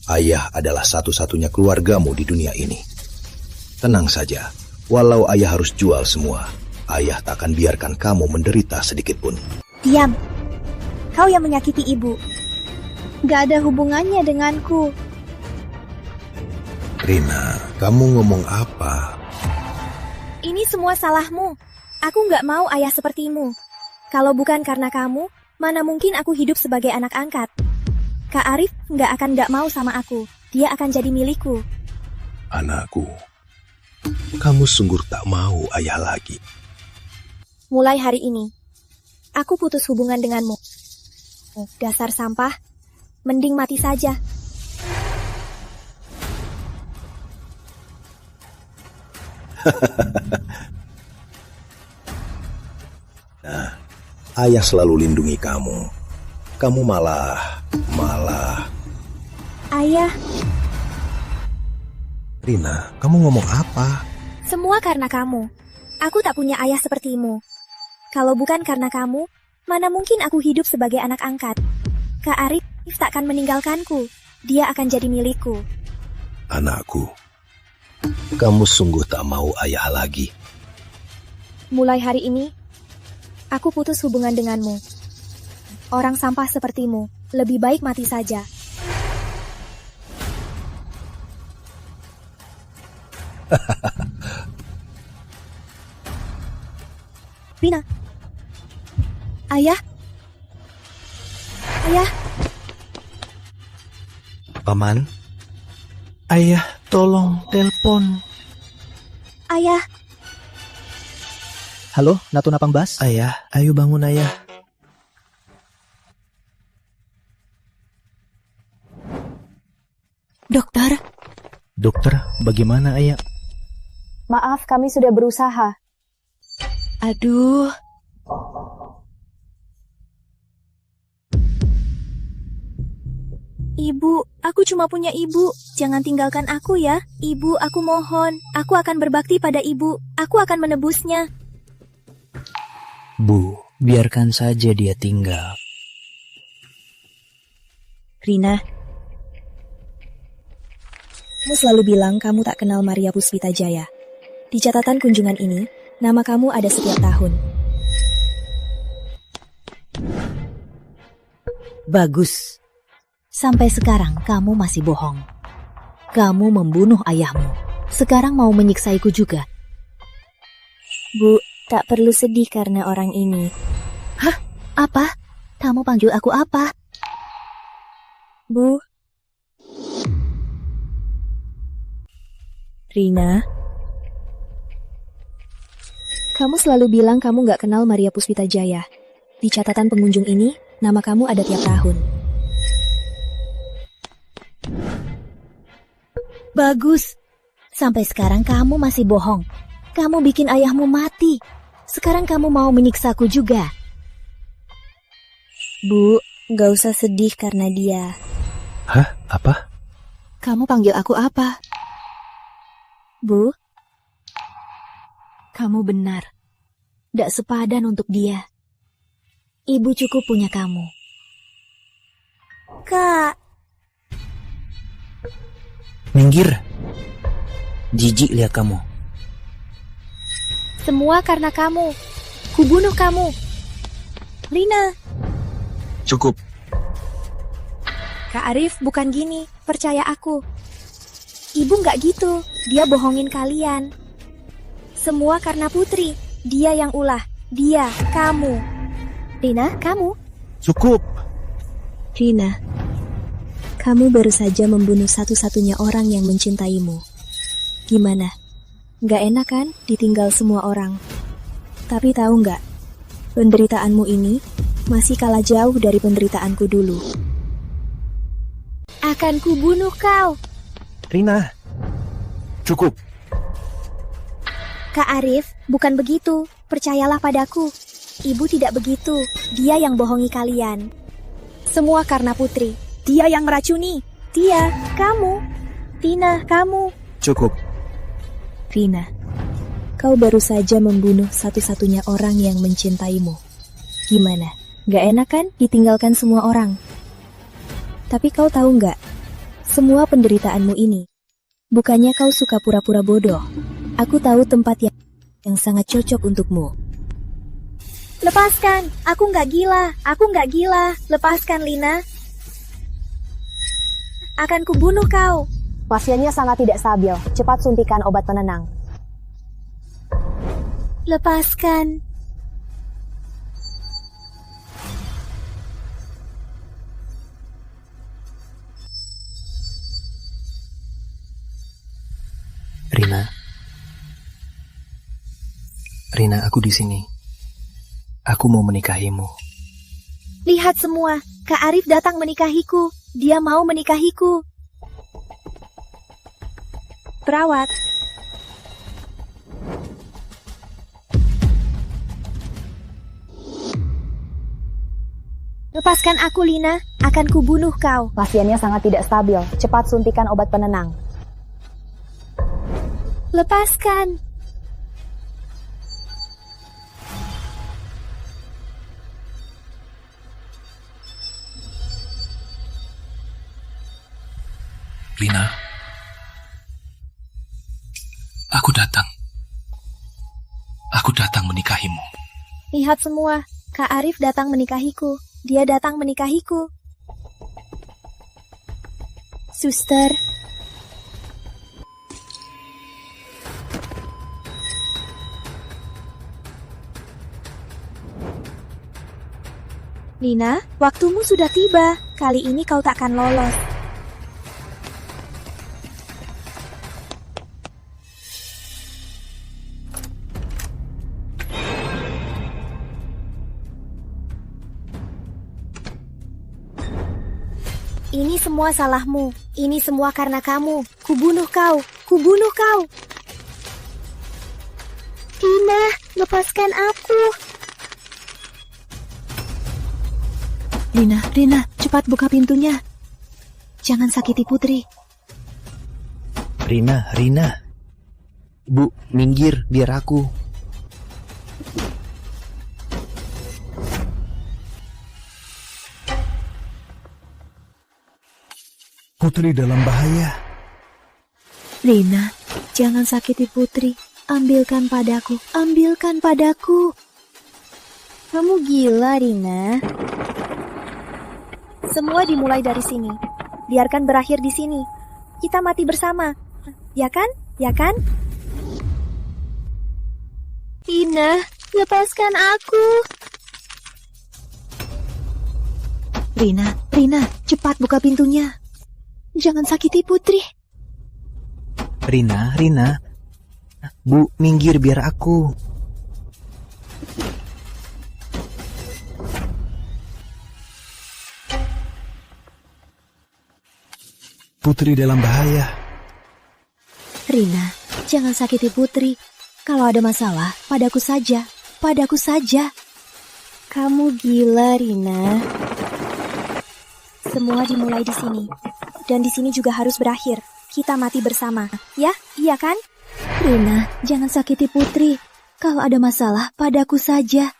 Ayah adalah satu-satunya keluargamu di dunia ini. Tenang saja. Walau ayah harus jual semua, ayah tak akan biarkan kamu menderita sedikit pun. Diam. Kau yang menyakiti ibu. Gak ada hubungannya denganku. Rina, kamu ngomong apa? Ini semua salahmu. Aku nggak mau ayah sepertimu. Kalau bukan karena kamu, mana mungkin aku hidup sebagai anak angkat. Kak Arif nggak mau sama aku. Dia akan jadi milikku. Anakku, kamu sungguh tak mau ayah lagi. Mulai hari ini, aku putus hubungan denganmu. Dasar sampah, mending mati saja. Nah, ayah selalu lindungi kamu. Kamu malah... Ayah, Rina, kamu ngomong apa? semua karena kamu. Aku tak punya ayah sepertimu. Kalau bukan karena kamu, mana mungkin aku hidup sebagai anak angkat. Kak Arif takkan meninggalkanku. Dia akan jadi milikku. Anakku, kamu sungguh tak mau ayah lagi. Mulai hari ini, aku putus hubungan denganmu. Orang sampah sepertimu, lebih baik mati saja. Rina. Ayah. Ayah. Paman. Ayah, tolong telepon. Ayah. Halo, Natuna Pangbas? Ayah, ayo bangun ayah. Dokter? Dokter, bagaimana ayah? Maaf, kami sudah berusaha. Aduh. Ibu, aku cuma punya ibu. Jangan tinggalkan aku ya. Ibu, aku mohon. Aku akan berbakti pada ibu. Aku akan menebusnya. Bu, biarkan saja dia tinggal. Rina, kamu selalu bilang kamu tak kenal Maria Puspita Jaya. Di catatan kunjungan ini, nama kamu ada setiap tahun. Bagus. Sampai sekarang kamu masih bohong. Kamu membunuh ayahmu. Sekarang mau menyiksaiku juga. Bu, tak perlu sedih karena orang ini. Hah? Apa? Kamu panggil aku apa? Bu. Rina. Kamu selalu bilang kamu gak kenal Maria Puspita Jaya. Di catatan pengunjung ini, nama kamu ada tiap tahun. Bagus. Sampai sekarang kamu masih bohong. Kamu bikin ayahmu mati. Sekarang kamu mau menyiksaku juga. Bu, gak usah sedih karena dia. Hah? Apa? Kamu panggil aku apa? Bu? Kamu benar. Gak sepadan untuk dia. Ibu cukup punya kamu. Kak. Minggir. Jijik lihat kamu. Semua karena kamu. Kubunuh kamu. Rina. Cukup. Kak Arif bukan gini. Percaya aku. Ibu nggak gitu. Dia bohongin kalian. Semua karena Putri. Dia yang ulah. Dia, kamu. Rina, kamu. Cukup. Rina, kamu baru saja membunuh satu-satunya orang yang mencintaimu. Gimana? Gak enak kan ditinggal semua orang? Tapi tahu gak? Penderitaanmu ini masih kalah jauh dari penderitaanku dulu. Akan kubunuh kau. Rina. Cukup. Kak Arif, bukan begitu. Percayalah padaku. Ibu tidak begitu. Dia yang bohongi kalian. Semua karena Putri. Dia yang meracuni. Dia, kamu. Tina, kamu. Cukup. Rina, kau baru saja membunuh satu-satunya orang yang mencintaimu. Gimana? Gak enak kan ditinggalkan semua orang? Tapi kau tahu gak? Semua penderitaanmu ini, bukannya kau suka pura-pura bodoh. Aku tahu tempat yang sangat cocok untukmu. Lepaskan, aku nggak gila. Lepaskan, Lina. Akan kubunuh kau. Pasiennya sangat tidak stabil. Cepat suntikan obat penenang. Lepaskan. Rina, aku di sini. Aku mau menikahimu. Lihat semua, Kak Arif datang menikahiku. Dia mau menikahiku. Perawat. Lepaskan aku, Lina. Akan kubunuh kau. Pasiennya sangat tidak stabil. Cepat suntikan obat penenang. Lepaskan. Lina, aku datang. Aku datang menikahimu. Lihat semua, Kak Arif datang menikahiku. Dia datang menikahiku. Suster. Lina, waktumu sudah tiba. Kali ini kau takkan lolos. Ini semua salahmu. Ini semua karena kamu. Kubunuh kau. Kubunuh kau. Lina, lepaskan aku. Rina, cepat buka pintunya. Jangan sakiti Putri. Rina. Bu, minggir, biar aku. Putri dalam bahaya. Rina, jangan sakiti Putri. Ambilkan padaku. Kamu gila, Rina. Semua dimulai dari sini. Biarkan berakhir di sini. Kita mati bersama. Ya kan? Rina, lepaskan aku. Rina, cepat buka pintunya. Jangan sakiti Putri. Rina. Bu, minggir biar aku. Putri dalam bahaya. Rina, jangan sakiti Putri. Kalau ada masalah, padaku saja. Kamu gila, Rina. Semua dimulai di sini. Dan di sini juga harus berakhir. Kita mati bersama. Ya, iya kan? Rina, jangan sakiti Putri. Kalau ada masalah, padaku saja.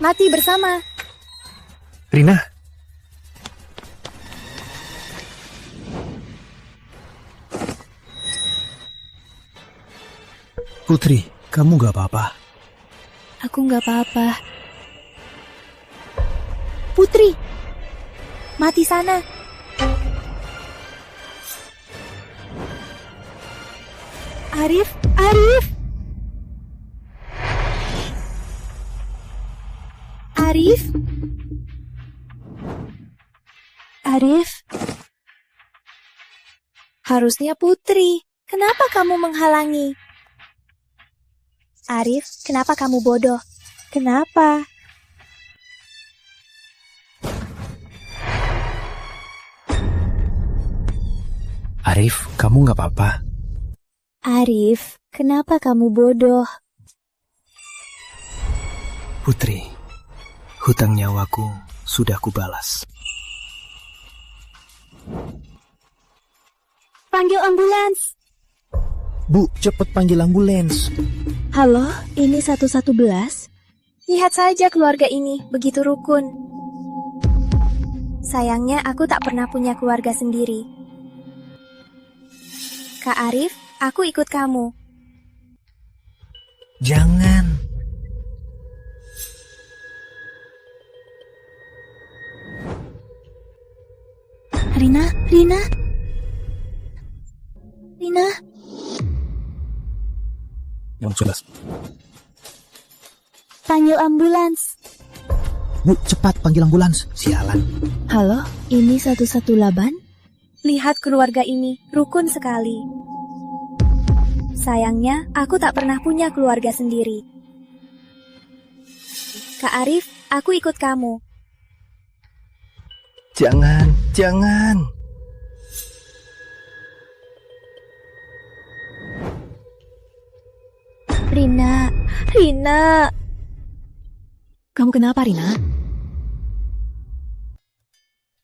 Mati bersama. Rina. Putri, kamu gak apa-apa? Aku gak apa-apa. Putri, mati sana. Arif. Harusnya Putri. Kenapa kamu menghalangi? Arif, kenapa kamu bodoh? Kenapa? Arif, kamu gak apa-apa? Arif, kenapa kamu bodoh? Putri, hutang nyawaku sudah kubalas. Panggil ambulans. Bu, cepat panggil ambulans. Halo, ini 111. Lihat saja keluarga ini, begitu rukun. Sayangnya aku tak pernah punya keluarga sendiri. Kak Arif, aku ikut kamu. Jangan. Rina. Yang jelas. Panggil ambulans. Bu, cepat panggil ambulans. Sialan. Halo, ini 118? Lihat keluarga ini, rukun sekali. Sayangnya, aku tak pernah punya keluarga sendiri. Kak Arif, aku ikut kamu. Jangan. Rina. Kamu kenapa, Rina?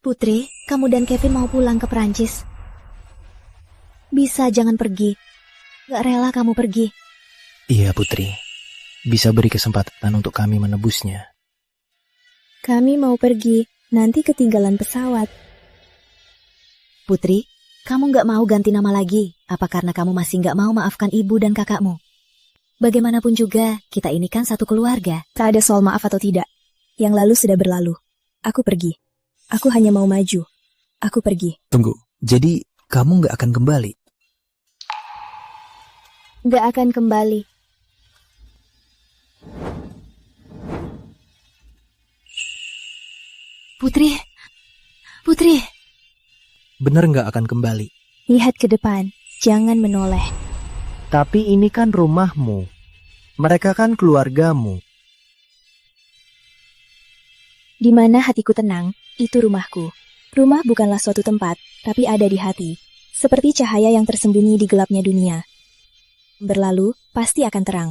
Putri, kamu dan Kevin mau pulang ke Perancis. Bisa jangan pergi. Gak rela kamu pergi. Iya, Putri. Bisa beri kesempatan untuk kami menebusnya. Kami mau pergi, nanti ketinggalan pesawat. Putri, kamu gak mau ganti nama lagi? Apa karena kamu masih gak mau maafkan ibu dan kakakmu? Bagaimanapun juga, kita ini kan satu keluarga. Tak ada soal maaf atau tidak. Yang lalu sudah berlalu. Aku pergi. Aku hanya mau maju. Aku pergi. Tunggu, jadi kamu gak akan kembali? Gak akan kembali. Putri. Bener gak akan kembali? Lihat ke depan, jangan menoleh. Tapi ini kan rumahmu. Mereka kan keluargamu. Di mana hatiku tenang, itu rumahku. Rumah bukanlah suatu tempat, tapi ada di hati. Seperti cahaya yang tersembunyi di gelapnya dunia. Berlalu, pasti akan terang.